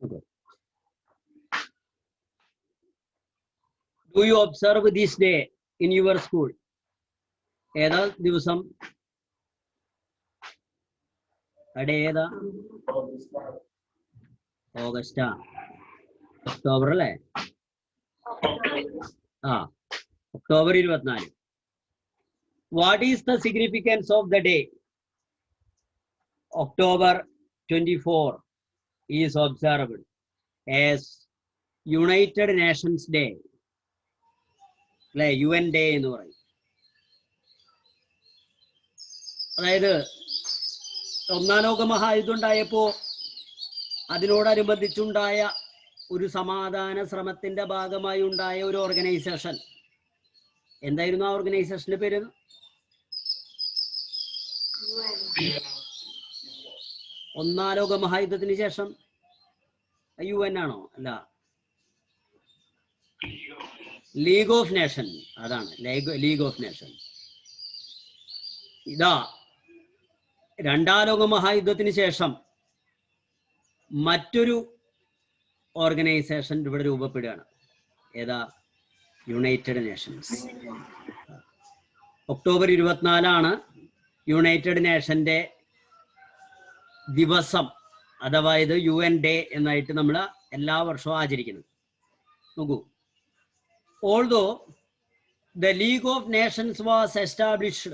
Okay. Do you observe this day in your school? ഏതാ ദിവസം? Day ഏതാ? ഓഗസ്റ്റാ? October അല്ലേ? October 24. What is the significance of the day? October 24 is observed as United Nations Day. അല്ലെ, UN Day എന്ന് പറയും. അതായത് ഒന്നാം ലോക മഹായുദ്ധം ഉണ്ടായപ്പോ അതിനോടനുബന്ധിച്ചുണ്ടായ ഒരു സമാധാന ശ്രമത്തിന്റെ ഭാഗമായി ഉണ്ടായ ഒരു ഓർഗനൈസേഷൻ. എന്തായിരുന്നു ആ ഓർഗനൈസേഷന്റെ പേര്? ഒന്നാം ലോക മഹായുദ്ധത്തിന് ശേഷം UN ആണോ? അല്ല, ലീഗ് ഓഫ് നേഷൻ. അതാണ് ലീഗ് ഓഫ് നേഷൻ. ഇതാ രണ്ടാം ലോക മഹായുദ്ധത്തിന് ശേഷം മറ്റൊരു ഓർഗനൈസേഷൻ ഇവിടെ രൂപപ്പെടുകയാണ്. ഏതാ? United Nations. ഒക്ടോബർ 24 യുണൈറ്റഡ് നേഷന്റെ ദിവസം, അഥവാ ഇത് UN ഡേ എന്നായിട്ട് നമ്മൾ എല്ലാ വർഷവും ആചരിക്കുന്നത്. നോക്കൂ, although the League of Nations was established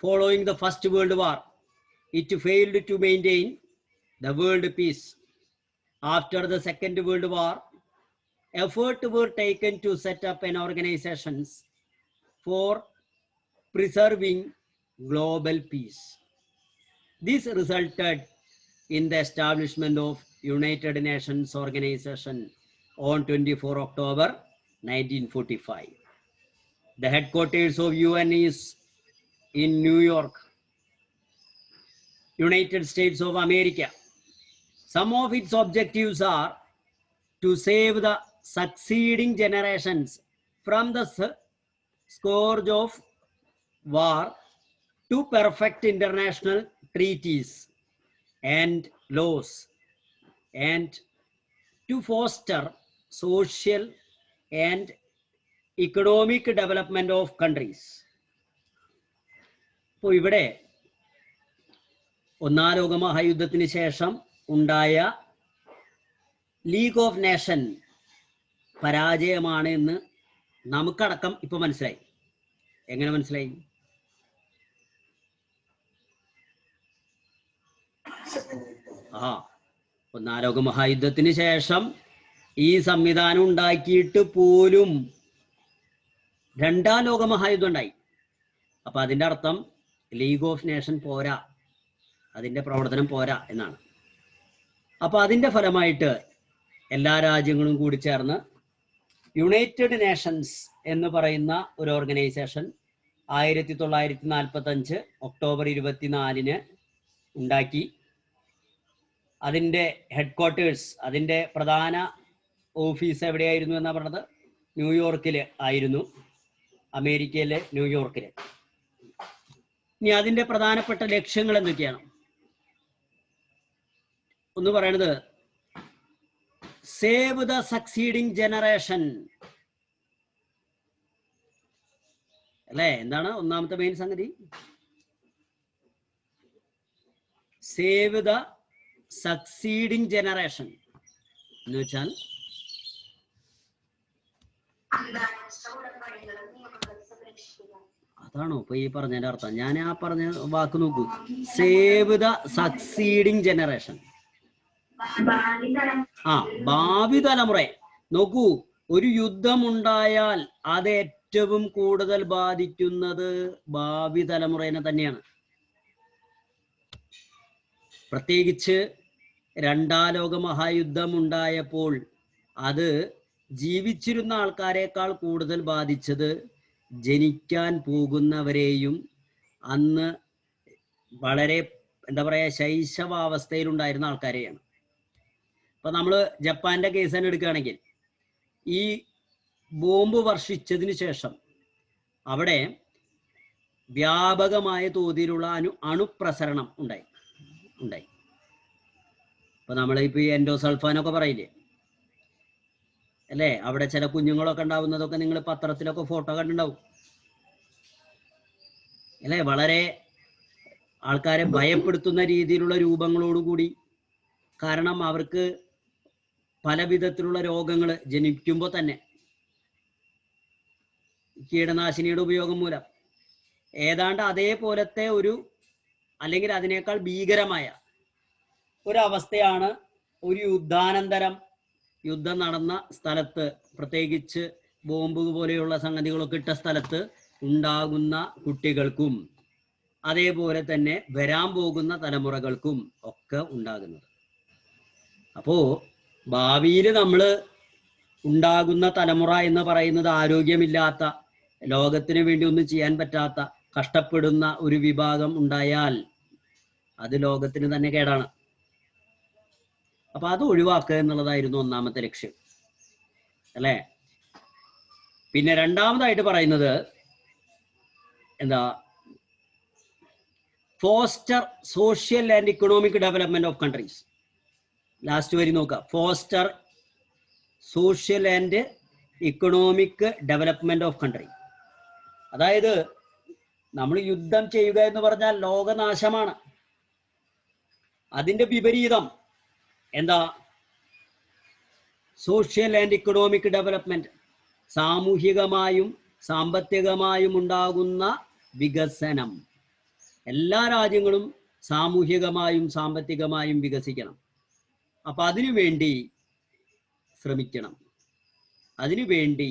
following the First World War, it failed to maintain the world peace. After the Second World War, efforts were taken to set up an organization for preserving global peace. This resulted in the establishment of United Nations Organization on 24 October 1945. The headquarters of UN is in New York, United States of America. Some of its objectives are to save the succeeding generations from the scourge of war, to perfect international treaties and laws, and to foster social and economic development of countries. അപ്പോൾ ഇവിടെ ഒന്നാം ലോക മഹായുദ്ധത്തിന് ശേഷം ഉണ്ടായ league of nation പരാജയമാണ് എന്ന് നമുക്കടക്കം ഇപ്പൊ മനസ്സിലായി. എങ്ങനെ മനസ്സിലായി? ഒന്നാം ലോക മഹായുദ്ധത്തിന് ശേഷം ഈ സംവിധാനം ഉണ്ടാക്കിയിട്ട് പോലും രണ്ടാം ലോക മഹായുദ്ധം ഉണ്ടായി. അപ്പൊ അതിന്റെ അർത്ഥം ലീഗ് ഓഫ് നേഷൻ പോരാ, അതിന്റെ പ്രവർത്തനം പോരാ എന്നാണ്. അപ്പൊ അതിന്റെ ഫലമായിട്ട് എല്ലാ രാജ്യങ്ങളും കൂടി ചേർന്ന് യുണൈറ്റഡ് നേഷൻസ് എന്ന് പറയുന്ന ഒരു ഓർഗനൈസേഷൻ 1945 ഒക്ടോബർ 24 ഉണ്ടാക്കി. അതിൻ്റെ ഹെഡ്ക്വാർട്ടേഴ്സ്, അതിൻ്റെ പ്രധാന ഓഫീസ് എവിടെയായിരുന്നു എന്നാ പറഞ്ഞത്? ന്യൂയോർക്കിൽ ആയിരുന്നു, അമേരിക്കയിലെ ന്യൂയോർക്കിൽ. ഇനി അതിൻ്റെ പ്രധാനപ്പെട്ട ലക്ഷ്യങ്ങൾ എന്തൊക്കെയാണ്? ഒന്ന് പറയണത് സേവ് ദ സക്സീഡിങ് ജനറേഷൻ അല്ലേ? എന്താണ് ഒന്നാമത്തെ മെയിൻ സംഗതി? സേവ് ദ സക്സീഡിങ് ജനറേഷൻ എന്ന് വെച്ചാൽ അതാണോ ഇപ്പൊ ഈ പറഞ്ഞതിന്റെ അർത്ഥം? ഞാൻ ആ പറഞ്ഞ വാക്ക് നോക്കൂ, സേവ് ദ സക്സീഡിങ് ജനറേഷൻ. ഭാവി തലമുറ. നോക്കൂ, ഒരു യുദ്ധമുണ്ടായാൽ അത് ഏറ്റവും കൂടുതൽ ബാധിക്കുന്നത് ഭാവി തലമുറയെ തന്നെയാണ്. പ്രത്യേകിച്ച് രണ്ടാം ലോക മഹായുദ്ധം ഉണ്ടായപ്പോൾ അത് ജീവിച്ചിരുന്ന ആൾക്കാരെക്കാൾ കൂടുതൽ ബാധിച്ചത് ജനിക്കാൻ പോകുന്നവരെയും അന്ന് വളരെ എന്താ പറയുക ശൈശവാവസ്ഥയിലുണ്ടായിരുന്ന ആൾക്കാരെയാണ്. ഇപ്പൊ നമ്മൾ ജപ്പാന്റെ കേസ് തന്നെ എടുക്കുകയാണെങ്കിൽ, ഈ ബോംബ് വർഷിച്ചതിന് ശേഷം അവിടെ വ്യാപകമായ തോതിലുള്ള അണുപ്രസരണം ഉണ്ടായി. ഇപ്പൊ നമ്മളിപ്പോ ഈ എൻഡോസൾഫാനൊക്കെ പറയില്ലേ അല്ലേ, അവിടെ ചില കുഞ്ഞുങ്ങളൊക്കെ ഉണ്ടാവുന്നതൊക്കെ നിങ്ങൾ പത്രത്തിലൊക്കെ ഫോട്ടോ കണ്ടിട്ടുണ്ടാവും അല്ലേ. വളരെ ആൾക്കാരെ ഭയപ്പെടുത്തുന്ന രീതിയിലുള്ള രൂപങ്ങളോടുകൂടി. കാരണം അവർക്ക് പല വിധത്തിലുള്ള രോഗങ്ങൾ ജനിക്കുമ്പോൾ തന്നെ കീടനാശിനിയുടെ ഉപയോഗം മൂലം ഏതാണ്ട് അതേപോലത്തെ ഒരു അല്ലെങ്കിൽ അതിനേക്കാൾ ഭീകരമായ ഒരവസ്ഥയാണ് ഒരു യുദ്ധാനന്തരം യുദ്ധം നടന്ന സ്ഥലത്ത്, പ്രത്യേകിച്ച് ബോംബ് പോലെയുള്ള സംഗതികളൊക്കെ ഇട്ട സ്ഥലത്ത് ഉണ്ടാകുന്ന കുട്ടികൾക്കും അതേപോലെ തന്നെ വരാൻ പോകുന്ന തലമുറകൾക്കും ഒക്കെ ഉണ്ടാകുന്നത്. അപ്പോ ഭാവിയിൽ നമ്മൾ ഉണ്ടാകുന്ന തലമുറ എന്ന് പറയുന്നത് ആരോഗ്യമില്ലാത്ത, ലോകത്തിന് വേണ്ടി ഒന്നും ചെയ്യാൻ പറ്റാത്ത, കഷ്ടപ്പെടുന്ന ഒരു വിഭാഗം ഉണ്ടായാൽ അത് ലോകത്തിന് തന്നെ കേടാണ്. അപ്പൊ അത് ഒഴിവാക്കുക എന്നുള്ളതായിരുന്നു ഒന്നാമത്തെ ലക്ഷ്യം അല്ലേ. പിന്നെ രണ്ടാമതായിട്ട് പറയുന്നത് എന്താ, foster social and economic development of countries. Last വരി നോക്കുക, foster social and economic development of country. അതായത് നമ്മൾ യുദ്ധം ചെയ്യുക എന്ന് പറഞ്ഞാൽ ലോകനാശമാണ്. അതിന്റെ വിപരീതം എന്താ, സോഷ്യൽ ആൻഡ് ഇക്കണോമിക് ഡെവലപ്മെന്റ്, സാമൂഹികമായും സാമ്പത്തികമായും ഉണ്ടാകുന്ന വികസനം. എല്ലാ രാജ്യങ്ങളും സാമൂഹികമായും സാമ്പത്തികമായും വികസിക്കണം. അപ്പൊ അതിനുവേണ്ടി ശ്രമിക്കണം. അതിനുവേണ്ടി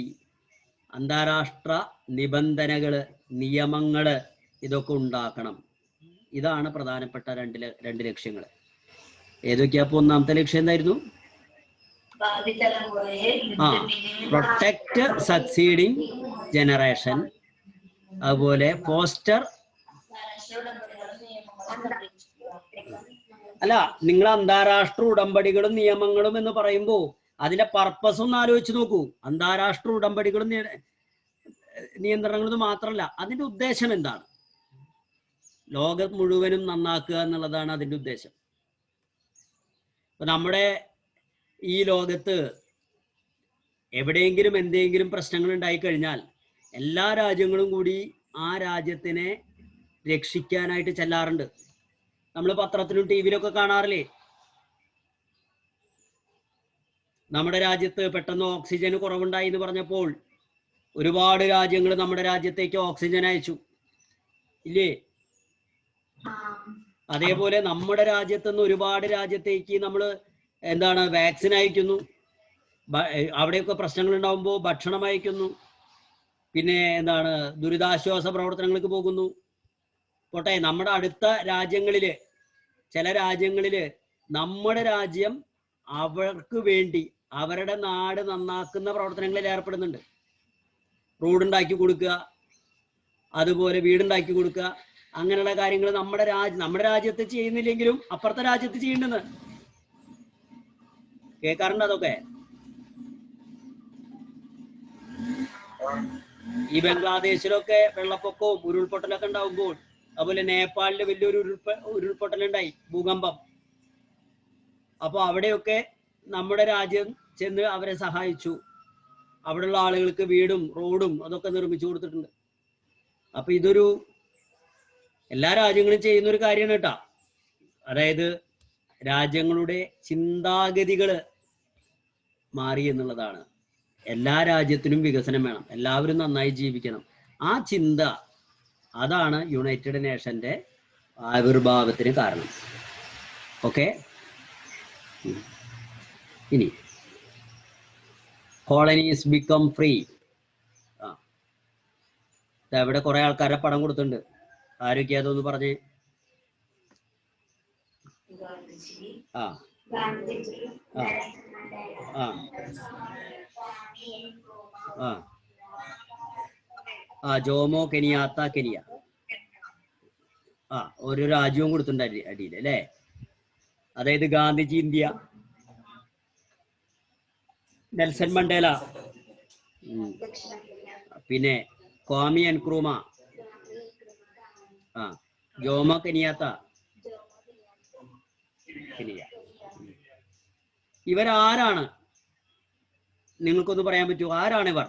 അന്താരാഷ്ട്ര നിബന്ധനകള്, നിയമങ്ങള് ഇതൊക്കെ ഉണ്ടാക്കണം. ഇതാണ് പ്രധാനപ്പെട്ട രണ്ട് ലക്ഷ്യങ്ങൾ. ഏതൊക്കെയാ? അപ്പൊ ഒന്നാമത്തെ ലക്ഷ്യം എന്തായിരുന്നു? പ്രൊട്ടക്ട് സക്സീഡിങ് ജനറേഷൻ, അതുപോലെ ഫോസ്റ്റർ. അല്ല, നിങ്ങൾ അന്താരാഷ്ട്ര ഉടമ്പടികളും നിയമങ്ങളും എന്ന് പറയുമ്പോൾ അതിന്റെ പർപ്പസ് ഒന്ന് ആലോചിച്ച് നോക്കൂ. അന്താരാഷ്ട്ര ഉടമ്പടികളും നിയന്ത്രണങ്ങളും മാത്രമല്ല, അതിന്റെ ഉദ്ദേശം എന്താണ്? ലോകം മുഴുവനും നന്നാക്കുക എന്നുള്ളതാണ് അതിന്റെ ഉദ്ദേശം. അപ്പൊ നമ്മുടെ ഈ ലോകത്ത് എവിടെയെങ്കിലും എന്തെങ്കിലും പ്രശ്നങ്ങൾ ഉണ്ടായിക്കഴിഞ്ഞാൽ എല്ലാ രാജ്യങ്ങളും കൂടി ആ രാജ്യത്തിനെ രക്ഷിക്കാനായിട്ട് ചെല്ലാറുണ്ട്. നമ്മൾ പത്രത്തിലും ടി വിയിലൊക്കെ കാണാറില്ലേ, നമ്മുടെ രാജ്യത്ത് പെട്ടെന്ന് ഓക്സിജന് കുറവുണ്ടായി എന്ന് പറഞ്ഞപ്പോൾ ഒരുപാട് രാജ്യങ്ങൾ നമ്മുടെ രാജ്യത്തേക്ക് ഓക്സിജൻ അയച്ചു ഇല്ലേ? അതേപോലെ നമ്മുടെ രാജ്യത്ത് നിന്ന് ഒരുപാട് രാജ്യത്തേക്ക് നമ്മൾ എന്താണ് വാക്സിൻ അയക്കുന്നു. അവിടെയൊക്കെ പ്രശ്നങ്ങൾ ഉണ്ടാകുമ്പോൾ ഭക്ഷണം അയക്കുന്നു. പിന്നെ എന്താണ് ദുരിതാശ്വാസ പ്രവർത്തനങ്ങൾക്ക് പോകുന്നു. പോട്ടെ, നമ്മുടെ അടുത്ത രാജ്യങ്ങളില്, ചില രാജ്യങ്ങളില് നമ്മുടെ രാജ്യം അവർക്ക് വേണ്ടി അവരുടെ നാട് നന്നാക്കുന്ന പ്രവർത്തനങ്ങളിൽ ഏർപ്പെടുന്നുണ്ട്. റോഡുണ്ടാക്കി കൊടുക്കുക, അതുപോലെ വീടുണ്ടാക്കി കൊടുക്കുക, അങ്ങനെയുള്ള കാര്യങ്ങൾ നമ്മുടെ രാജ്യത്ത് ചെയ്യുന്നില്ലെങ്കിലും അപ്പുറത്തെ രാജ്യത്ത് ചെയ്യേണ്ടത് കേൾക്കാറുണ്ട്. അതൊക്കെ ഈ ബംഗ്ലാദേശിലൊക്കെ വെള്ളപ്പൊക്കവും ഉരുൾപൊട്ടലൊക്കെ ഉണ്ടാവുമ്പോൾ, അതുപോലെ നേപ്പാളില് വലിയൊരു ഉരുൾപൊട്ടലുണ്ടായി, ഭൂകമ്പം. അപ്പൊ അവിടെയൊക്കെ നമ്മുടെ രാജ്യം ചെന്ന് അവരെ സഹായിച്ചു. അവിടെയുള്ള ആളുകൾക്ക് വീടും റോഡും അതൊക്കെ നിർമ്മിച്ചു കൊടുത്തിട്ടുണ്ട്. അപ്പൊ ഇതൊരു എല്ലാ രാജ്യങ്ങളും ചെയ്യുന്ന ഒരു കാര്യമാണ് കേട്ടാ. അതായത് രാജ്യങ്ങളുടെ ചിന്താഗതികള് മാറി എന്നുള്ളതാണ്. എല്ലാ രാജ്യത്തിനും വികസനം വേണം, എല്ലാവരും നന്നായി ജീവിക്കണം. ആ ചിന്ത, അതാണ് യുണൈറ്റഡ് നേഷന്റെ ആവിർഭാവത്തിന് കാരണം. ഓക്കെ, ഇനി കോളനീസ് ബിക്കം ഫ്രീ. ഇവിടെ കുറെ ആൾക്കാരുടെ പടം കൊടുത്തിട്ടുണ്ട്. ആരൊക്കെയാ അതൊന്ന് പറഞ്ഞേ? ആ ആ ആ ആ ജോമോ കെനിയാത്ത, കെനിയ. ഒരു രാജ്യവും കൊടുത്തിട്ടുണ്ട് അടിയിൽ അല്ലേ. അതായത് ഗാന്ധിജി ഇന്ത്യ, നെൽസൺ മണ്ടേല, പിന്നെ ക്വാമി എൻക്രൂമ, ജോമോ കെനിയാത്ത, കെനിയ. ഇവരാരാണ്? നിങ്ങൾക്കൊന്ന് പറയാൻ പറ്റുമോ? ആരാണ് ഇവർ?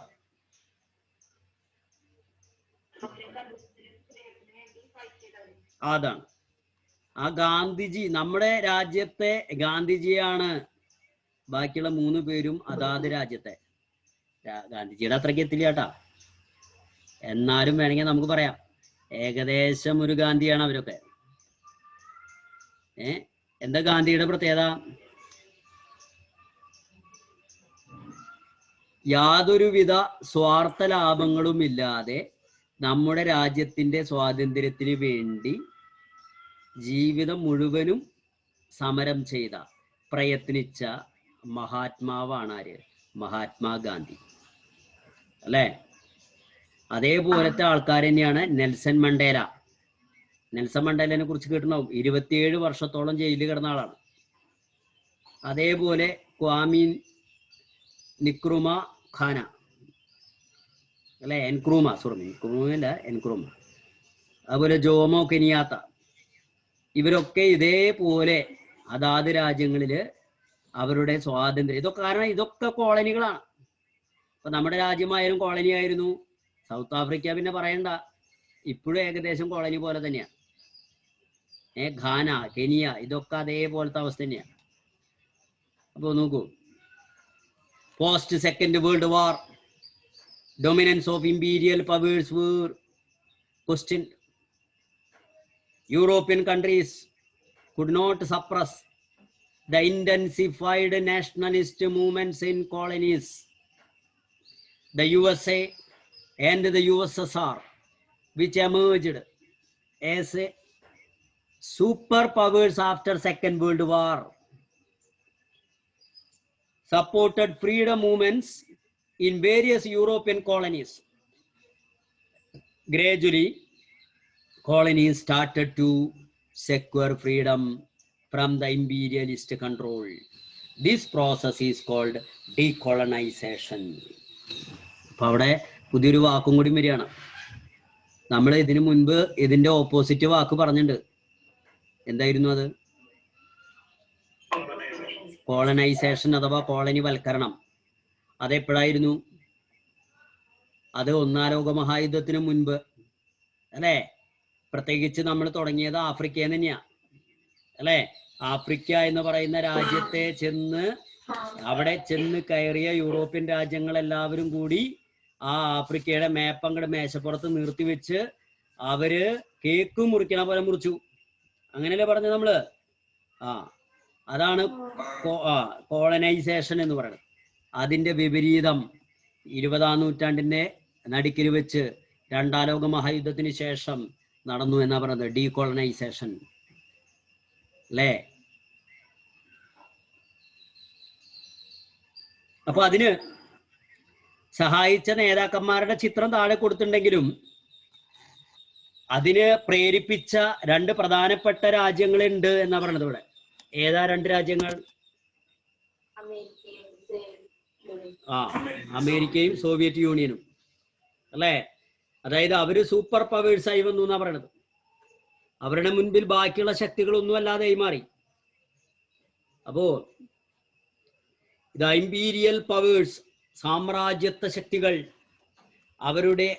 അതാണ് ആ ഗാന്ധിജി. നമ്മുടെ രാജ്യത്തെ ഗാന്ധിജിയാണ്. ബാക്കിയുള്ള 3 പേരും അതാത് രാജ്യത്തെ. ഗാന്ധിജിയുടെ അത്രയ്ക്ക് എത്തില്ല കേട്ടാ, എന്നാലും വേണമെങ്കിൽ നമുക്ക് പറയാം ഏകദേശം ഒരു ഗാന്ധിയാണ് അവരൊക്കെ. എന്താ ഗാന്ധിയുടെ പ്രത്യേകത? യാതൊരുവിധ സ്വാർത്ഥ ലാഭങ്ങളും ഇല്ലാതെ നമ്മുടെ രാജ്യത്തിന്റെ സ്വാതന്ത്ര്യത്തിന് വേണ്ടി ജീവിതം മുഴുവനും സമരം ചെയ്ത, പ്രയത്നിച്ച മഹാത്മാവാണ് ആര്? മഹാത്മാഗാന്ധി അല്ലേ? അതേപോലത്തെ ആൾക്കാർ തന്നെയാണ് നെൽസൺ മണ്ടേല. നെൽസൺ മണ്ടേലനെ കുറിച്ച് കേട്ടിട്ടുണ്ടാവും. 27 വർഷത്തോളം ജയിലിൽ കിടന്ന ആളാണ്. അതേപോലെ ക്വാമി നിക്രൂമ ഖാന അല്ലെ, എൻക്രൂമ, സോറി നിക്രൂമല്ല, എൻക്രൂമ. അതുപോലെ ജോമോ കെനിയാത്ത. ഇവരൊക്കെ ഇതേപോലെ അതാത് രാജ്യങ്ങളില് അവരുടെ സ്വാതന്ത്ര്യം, ഇതൊക്കെ കാരണം ഇതൊക്കെ കോളനികളാണ്. ഇപ്പൊ നമ്മുടെ രാജ്യമായാലും കോളനി ആയിരുന്നു. സൗത്ത് ആഫ്രിക്ക പിന്നെ പറയണ്ട, ഇപ്പോഴും ഏകദേശം കോളനി പോലെ തന്നെയാണ്. ഘാന, കെനിയ, ഇതൊക്കെ അതേപോലത്തെ അവസ്ഥ തന്നെയാണ്. അപ്പൊ നോക്കൂ, post second world war dominance of imperial powers were questioned. European countries could not suppress the intensified nationalist movements in colonies. The USA and the USSR, which emerged as superpowers after Second World War, supported freedom movements in various European colonies. Gradually, colonies started to secure freedom from the imperialist control. This process is called decolonization. അപ്പോൾ അവിടെ പുതിയൊരു വാക്കും കൂടി വരികയാണ്. നമ്മൾ ഇതിനു മുൻപ് ഇതിന്റെ ഓപ്പോസിറ്റ് വാക്ക് പറഞ്ഞിട്ടുണ്ട്. എന്തായിരുന്നു അത്? കോളനൈസേഷൻ അഥവാ കോളനി വൽക്കരണം. അതെപ്പോഴായിരുന്നു? അത് 1-ാം ലോക മഹായുദ്ധത്തിന് മുൻപ് അല്ലെ? പ്രത്യേകിച്ച് നമ്മൾ തുടങ്ങിയത് ആഫ്രിക്കയിൽ തന്നെയാ അല്ലെ? ആഫ്രിക്ക എന്ന് പറയുന്ന രാജ്യത്തെ അവിടെ ചെന്ന് കയറിയ യൂറോപ്യൻ രാജ്യങ്ങളെല്ലാവരും കൂടി ആ ആഫ്രിക്കയുടെ മാപ്പ് അങ്ങോട്ട് മേശപ്പുറത്ത് നിർത്തിവെച്ച് അവര് കേക്ക് മുറിക്കണ പോലെ മുറിച്ചു. അങ്ങനെയല്ലേ പറഞ്ഞത് നമ്മള്? അതാണ് കോളനൈസേഷൻ എന്ന് പറയുന്നത്. അതിന്റെ വിപരീതം 20-ാം നൂറ്റാണ്ടിന്റെ നടുക്കിൽ വെച്ച് 2-ാം ലോക മഹായുദ്ധത്തിന് ശേഷം നടന്നു എന്നാ പറയുന്നത്, ഡീകോളനൈസേഷൻ അല്ലേ? അപ്പൊ അതിന് സഹായിച്ച നേതാക്കന്മാരുടെ ചിത്രം താഴെ കൊടുത്തിട്ടുണ്ടെങ്കിലും അതിന് പ്രേരിപ്പിച്ച 2 പ്രധാനപ്പെട്ട രാജ്യങ്ങളുണ്ട് എന്നാ പറയുന്നത് ഇവിടെ. ഏതാ 2 രാജ്യങ്ങൾ? അമേരിക്കയും സോവിയറ്റ് യൂണിയനും അല്ലേ? അതായത് അവര് സൂപ്പർ പവേഴ്സ് ആയി വന്നു എന്നാ പറയണത്. അവരുടെ മുൻപിൽ ബാക്കിയുള്ള ശക്തികളൊന്നും അല്ലാതെ മാറി. അപ്പോ ദ ഇമ്പീരിയൽ പവേഴ്സ്, സാമ്രാജ്യത്വ ശക്തികൾ, അവരുടെ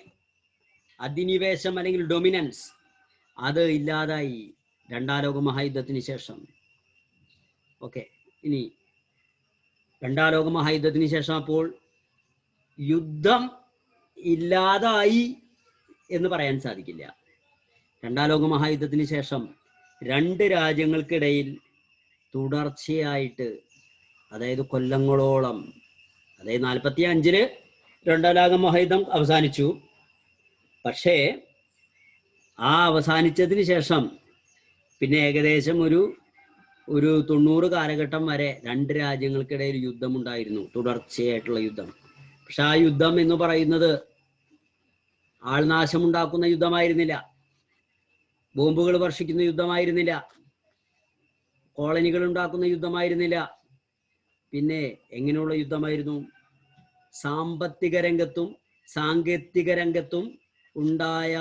അധിനിവേശം അല്ലെങ്കിൽ ഡൊമിനൻസ് അത് ഇല്ലാതായി 2-ാം ലോക മഹായുദ്ധത്തിന് ശേഷം. ഓക്കെ, ഇനി 2-ാം ലോക മഹായുദ്ധത്തിന് ശേഷം അപ്പോൾ യുദ്ധം ഇല്ലാതായി എന്ന് പറയാൻ സാധിക്കില്ല. 2-ാം ലോക മഹായുദ്ധത്തിന് ശേഷം 2 രാജ്യങ്ങൾക്കിടയിൽ തുടർച്ചയായിട്ട്, അതായത് കൊല്ലങ്ങളോളം, അതായത് 45-ല് 2-ാം ലോക മഹായുദ്ധം അവസാനിച്ചു. പക്ഷേ ആ അവസാനിച്ചതിന് ശേഷം പിന്നെ ഏകദേശം ഒരു 90 കാലഘട്ടം വരെ 2 രാജ്യങ്ങൾക്കിടയിൽ യുദ്ധമുണ്ടായിരുന്നു, തുടർച്ചയായിട്ടുള്ള യുദ്ധം. പക്ഷെ ആ യുദ്ധം എന്ന് പറയുന്നത് ആൾനാശമുണ്ടാക്കുന്ന യുദ്ധമായിരുന്നില്ല, ബോംബുകൾ വർഷിക്കുന്ന യുദ്ധമായിരുന്നില്ല, കോളനികൾ ഉണ്ടാക്കുന്ന യുദ്ധമായിരുന്നില്ല. പിന്നെ എങ്ങനെയുള്ള യുദ്ധമായിരുന്നു? സാമ്പത്തിക രംഗത്തും സാങ്കേതിക രംഗത്തും ഉണ്ടായ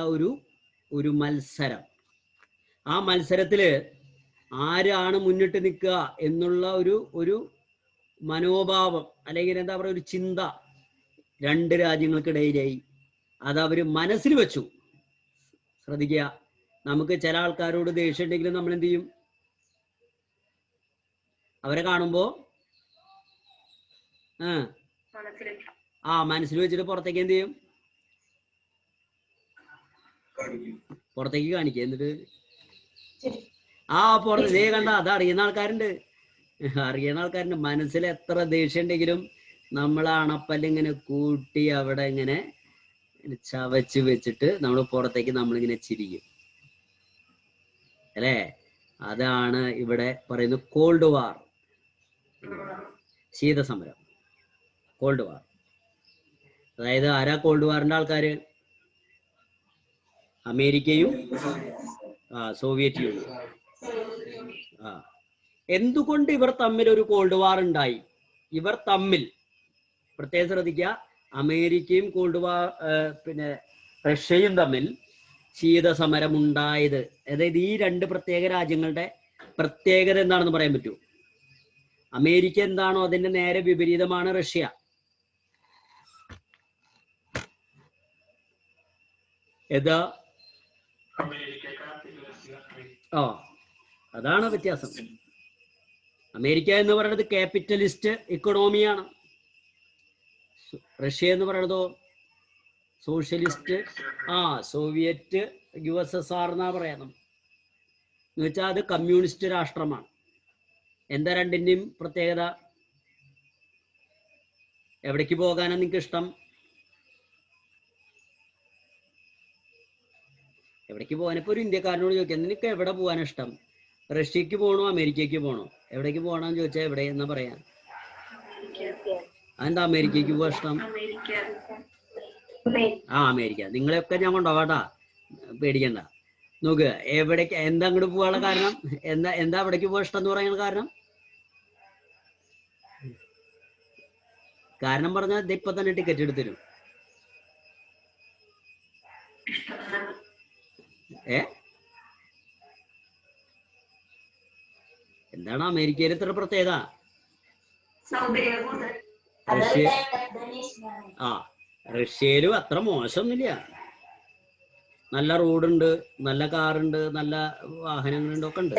ഒരു മത്സരം. ആ മത്സരത്തില് ആരാണ് മുന്നിട്ട് നിൽക്കുക എന്നുള്ള മനോഭാവം അല്ലെങ്കിൽ എന്താ പറയുക ഒരു ചിന്ത രണ്ട് രാജ്യങ്ങൾക്കിടയിലായി. അത് അവര് മനസ്സിൽ വെച്ചു. ശ്രദ്ധിക്കുക, നമുക്ക് ചില ആൾക്കാരോട് ദേഷ്യം ഉണ്ടെങ്കിലും നമ്മൾ എന്ത് ചെയ്യും? അവരെ കാണുമ്പോ മനസ്സിൽ വെച്ചിട്ട് പുറത്തേക്ക് എന്ത് ചെയ്യും? പുറത്തേക്ക് കാണിക്കുക. എന്നിട്ട് പുറത്ത് കണ്ട അത് അറിയുന്ന ആൾക്കാരുണ്ട്. മനസ്സിൽ എത്ര ദേഷ്യം ഉണ്ടെങ്കിലും നമ്മൾ അണപ്പല്ലിങ്ങനെ കൂട്ടി അവിടെ ഇങ്ങനെ ചവച്ച് വെച്ചിട്ട് നമ്മൾ പുറത്തേക്ക് നമ്മളിങ്ങനെ ചിരിക്കും അല്ലേ? അതാണ് ഇവിടെ പറയുന്നത് കോൾഡ് വാർ, ശീതസമരം, കോൾഡ് വാർ. അതായത് ആരാ കോൾഡ് വാറിന്റെ ആൾക്കാര്? അമേരിക്കയും സോവിയറ്റ് യൂണിയൻ. എന്തുകൊണ്ട് ഇവർ തമ്മിൽ ഒരു കോൾഡ് വാർ ഉണ്ടായി? ഇവർ തമ്മിൽ പ്രത്യേകം ശ്രദ്ധിക്കുക, അമേരിക്കയും കോൾഡ് വാർ പിന്നെ റഷ്യയും തമ്മിൽ ശീതസമരം ഉണ്ടായത്. അതായത് ഈ രണ്ട് പ്രത്യേക രാജ്യങ്ങളുടെ പ്രത്യേകത എന്താണെന്ന് പറയാൻ പറ്റൂ? അമേരിക്ക എന്താണോ അതിന്റെ നേരെ വിപരീതമാണ് റഷ്യ. ഏതാ? അതാണ് വ്യത്യാസം. അമേരിക്ക എന്ന് പറയുന്നത് ക്യാപിറ്റലിസ്റ്റ് ഇക്കണോമിയാണ്. റഷ്യ എന്ന് പറയുന്നതോ സോഷ്യലിസ്റ്റ്, സോവിയറ്റ് USSR എന്നാ പറയാം. എന്ന് വെച്ചാൽ അത് കമ്മ്യൂണിസ്റ്റ് രാഷ്ട്രമാണ്. എന്താ രണ്ടിന്റെയും പ്രത്യേകത? എവിടേക്ക് പോകാനാ നിങ്ങൾക്ക് ഇഷ്ടം? എവിടേക്ക് പോകാനിപ്പോ ഒരു ഇന്ത്യക്കാരനോട് ചോദിക്കാം, നിനക്ക് എവിടെ പോകാൻ ഇഷ്ടം? റഷ്യക്ക് പോകണോ അമേരിക്കക്ക് പോകണോ? എവിടേക്ക് പോകണമെന്ന് ചോദിച്ചാൽ എവിടെ എന്നാ പറയാ? അതെന്താ അമേരിക്കക്ക് പോകാൻ ഇഷ്ടം? അമേരിക്ക. നിങ്ങളെയൊക്കെ ഞാൻ കൊണ്ടുപോകാട്ടാ, പേടിക്കണ്ട. നോക്ക്, എവിടേക്ക് എന്താ അങ്ങോട്ട് പോകാനുള്ള കാരണം? എന്താ അവിടേക്ക് പോകാൻ ഇഷ്ടം എന്ന് പറയാനുള്ള കാരണം പറഞ്ഞാൽ ഇതിപ്പോ തന്നെ ടിക്കറ്റ് എടുത്തരും. എന്താണ് അമേരിക്കയിൽ ഇത്ര പ്രത്യേകത? റഷ്യയിലും അത്ര മോശമൊന്നുമില്ല. നല്ല റോഡുണ്ട്, നല്ല കാറുണ്ട്, നല്ല വാഹനങ്ങളുണ്ട്, ഒക്കെ ഉണ്ട്.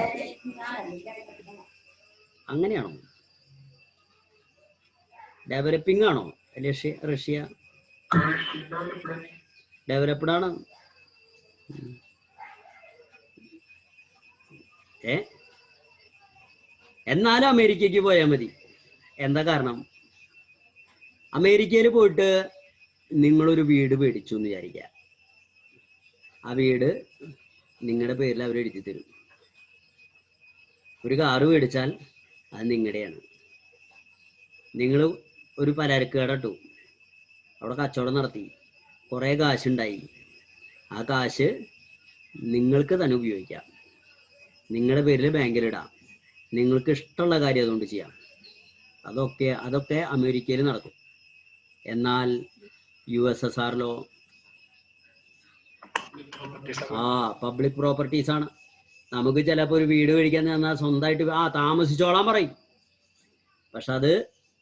അങ്ങനെയാണോ? ഡെവലപ്പിംഗ് ആണോ റഷ്യ? ഡെവലപ്ഡ് ആണ്. എന്നാലും അമേരിക്കക്ക് പോയാൽ മതി. എന്താ കാരണം? അമേരിക്കയിൽ പോയിട്ട് നിങ്ങളൊരു വീട് മേടിച്ചു എന്ന് വിചാരിക്കുക. ആ വീട് നിങ്ങളുടെ പേരിൽ അവർ എഴുതി തരും. ഒരു കാറ് മേടിച്ചാൽ അത് നിങ്ങളുടെയാണ്. നിങ്ങൾ ഒരു പലചരക്ക് കട ഇട്ടു, അവിടെ കച്ചവടം നടത്തി, കുറേ കാശുണ്ടായി. ആ കാശ് നിങ്ങൾക്ക് തന്നെ ഉപയോഗിക്കാം, നിങ്ങളുടെ പേരിൽ ബാങ്കിലിടാം, നിങ്ങൾക്ക് ഇഷ്ടമുള്ള കാര്യം അതുകൊണ്ട് ചെയ്യാം. അതൊക്കെ അമേരിക്കയിൽ നടക്കും. എന്നാൽ USSRലോ പബ്ലിക് പ്രോപ്പർട്ടീസ് ആണ്. നമുക്ക് ചിലപ്പോൾ ഒരു വീട് മേടിക്കാൻ തന്നാൽ സ്വന്തമായിട്ട് താമസിച്ചോളാൻ പറയും. പക്ഷെ അത്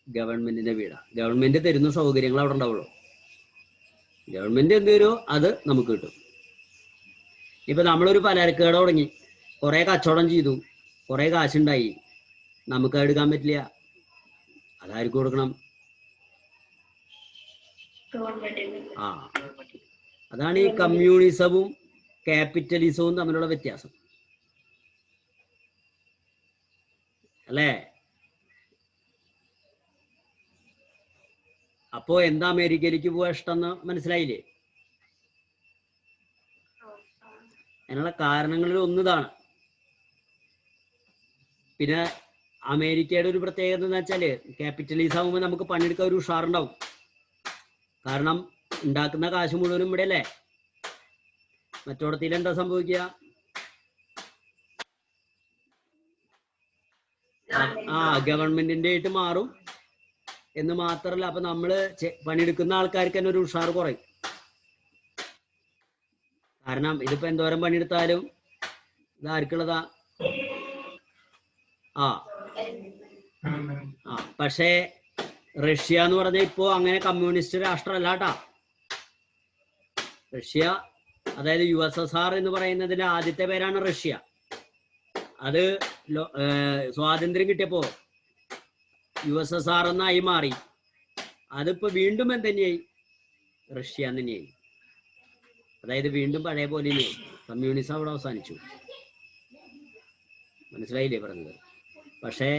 ഗവൺമെന്റിന്റെ വീടാണ്. ഗവൺമെന്റ് തരുന്ന സൗകര്യങ്ങൾ അവിടെ ഉണ്ടാവുള്ളൂ. ഗവൺമെന്റ് എന്ത് തരുമോ അത് നമുക്ക് കിട്ടും. ഇപ്പൊ നമ്മളൊരു പലചരക്ക് കട തുടങ്ങി, കുറെ കച്ചവടം ചെയ്തു, കുറെ കാശുണ്ടായി, നമുക്ക് എടുക്കാൻ പറ്റില്ല. അതാർക്ക് കൊടുക്കണം? അതാണ് ഈ കമ്മ്യൂണിസവും ക്യാപിറ്റലിസവും തമ്മിലുള്ള വ്യത്യാസം, അല്ലേ? അപ്പോ എന്താ അമേരിക്കയിലേക്ക് പോവാൻ ഇഷ്ടം എന്ന് മനസ്സിലായില്ലേ? അതിനുള്ള കാരണങ്ങളിൽ ഒന്നിതാണ്. പിന്നെ അമേരിക്കയുടെ ഒരു പ്രത്യേകത എന്ന് വെച്ചാല് ക്യാപിറ്റലിസം ആകുമ്പോൾ നമുക്ക് പണിയെടുക്കാൻ ഒരു ഉഷാറുണ്ടാവും. കാരണം ഉണ്ടാക്കുന്ന കാശ് മുഴുവനും ഇവിടെ അല്ലേ. മറ്റോടത്തിൽ എന്താ സംഭവിക്കുക? ഗവൺമെന്റിന്റെ ആയിട്ട് മാറും എന്ന് മാത്രല്ല, അപ്പൊ നമ്മള് പണിയെടുക്കുന്ന ആൾക്കാർക്ക് തന്നെ ഒരു ഉഷാർ കുറയും. കാരണം ഇതിപ്പോ എന്തോരം പണിയെടുത്താലും ഇത് ആർക്കുള്ളതാ? പക്ഷേ റഷ്യ എന്ന് പറഞ്ഞാൽ ഇപ്പോ അങ്ങനെ കമ്മ്യൂണിസ്റ്റ് രാഷ്ട്രമല്ല കേട്ടാ. റഷ്യ, അതായത് USSR എന്ന് പറയുന്നതിന്റെ ആദ്യത്തെ പേരാണ് റഷ്യ. അത് സ്വാതന്ത്ര്യം കിട്ടിയപ്പോ USSR എന്നായി മാറി. അതിപ്പോ വീണ്ടും എന്തെന്നെയായി? റഷ്യ തന്നെയായി. അതായത് വീണ്ടും പഴയ പോലെ കമ്മ്യൂണിസം അവിടെ അവസാനിച്ചു. മനസ്സിലായില്ലേ പറഞ്ഞത്? പക്ഷേ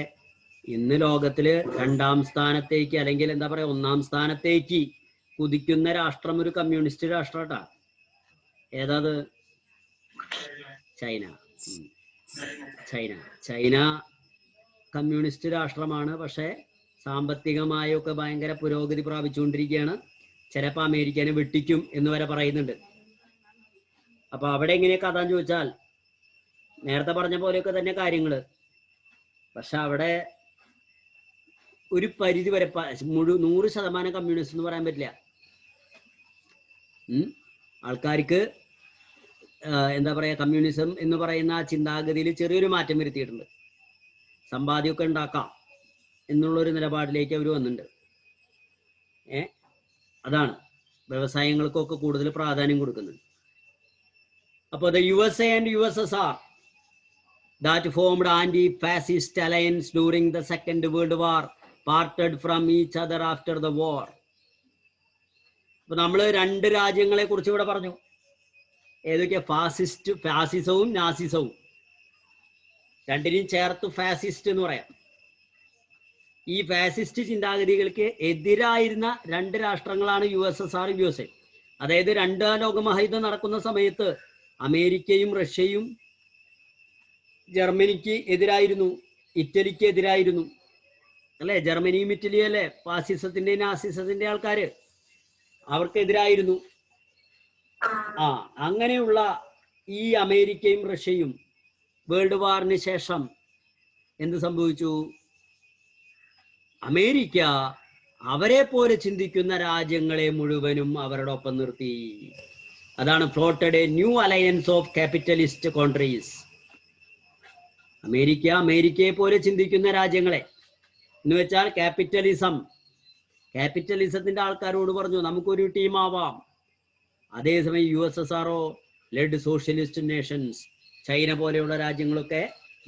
ഇന്ന് ലോകത്തില് 2ാം സ്ഥാനത്തേക്ക്, അല്ലെങ്കിൽ എന്താ പറയാ 1ാം സ്ഥാനത്തേക്ക് കുതിക്കുന്ന രാഷ്ട്രം ഒരു കമ്മ്യൂണിസ്റ്റ് രാഷ്ട്രട്ടാ. ഏതാത്? ചൈന. ചൈന കമ്മ്യൂണിസ്റ്റ് രാഷ്ട്രമാണ്. പക്ഷെ സാമ്പത്തികമായൊക്കെ ഭയങ്കര പുരോഗതി പ്രാപിച്ചുകൊണ്ടിരിക്കുകയാണ്. ചിലപ്പോൾ അമേരിക്കനെ വെട്ടിക്കും എന്ന് വരെ പറയുന്നുണ്ട്. അപ്പൊ അവിടെ എങ്ങനെ കഥ ചോദിച്ചാൽ നേരത്തെ പറഞ്ഞ പോലെയൊക്കെ തന്നെ കാര്യങ്ങള്. പക്ഷെ അവിടെ ഒരു പരിധി വരെ 100% കമ്മ്യൂണിസ്റ്റ് എന്ന് പറയാൻ പറ്റില്ല. ആൾക്കാർക്ക് എന്താ പറയാ, കമ്മ്യൂണിസം എന്ന് പറയുന്ന ആ ചിന്താഗതിയിൽ ചെറിയൊരു മാറ്റം വരുത്തിയിട്ടുണ്ട്. സമ്പാദ്യമൊക്കെ ഉണ്ടാക്കാം എന്നുള്ളൊരു നിലപാടിലേക്ക് അവർ വന്നിട്ടുണ്ട്. അതാണ് വ്യവസായങ്ങൾക്കൊക്കെ കൂടുതൽ പ്രാധാന്യം കൊടുക്കുന്നത്. അപ്പോൾ the USA and USSR that formed anti-fascist alliance during the Second World War parted from each other after the war. അപ്പൊ നമ്മൾ 2 രാജ്യങ്ങളെ കുറിച്ച് ഇവിടെ പറഞ്ഞു. ഏതൊക്കെയാ? ഫാസിസവും നാസിസവും. രണ്ടിനെയും ചേർത്ത് ഫാസിസ്റ്റ് എന്ന് പറയാം. ഈ ഫാസിസ്റ്റ് ചിന്താഗതികൾക്ക് എതിരായിരുന്ന 2 രാഷ്ട്രങ്ങളാണ് USSR, USA. അതായത് 2ാം ലോകമഹായുദ്ധം നടക്കുന്ന സമയത്ത് അമേരിക്കയും റഷ്യയും ജർമ്മനിക്ക് എതിരായിരുന്നു, ഇറ്റലിക്ക് എതിരായിരുന്നു, അല്ലെ? ജർമ്മനിയും ഇറ്റലിയും അല്ലെ ഫാസിസത്തിന്റെ നാസിസത്തിന്റെ ആൾക്കാര്, അവർക്കെതിരായിരുന്നു. അങ്ങനെയുള്ള ഈ അമേരിക്കയും റഷ്യയും വേൾഡ് വാറിന് ശേഷം എന്ത് സംഭവിച്ചു? അമേരിക്ക അവരെ പോലെ ചിന്തിക്കുന്ന രാജ്യങ്ങളെ മുഴുവനും അവരുടെ ഒപ്പം നിർത്തി. അതാണ് floated A new alliance of capitalist countries. അമേരിക്കയെ പോലെ ചിന്തിക്കുന്ന രാജ്യങ്ങളെ എന്ന് വെച്ചാൽ ക്യാപിറ്റലിസത്തിന്റെ ആൾക്കാരോട് പറഞ്ഞു നമുക്കൊരു ടീമാവാം. അതേസമയം USSR led socialist nations, China പോലെയുള്ള രാജ്യങ്ങളൊക്കെ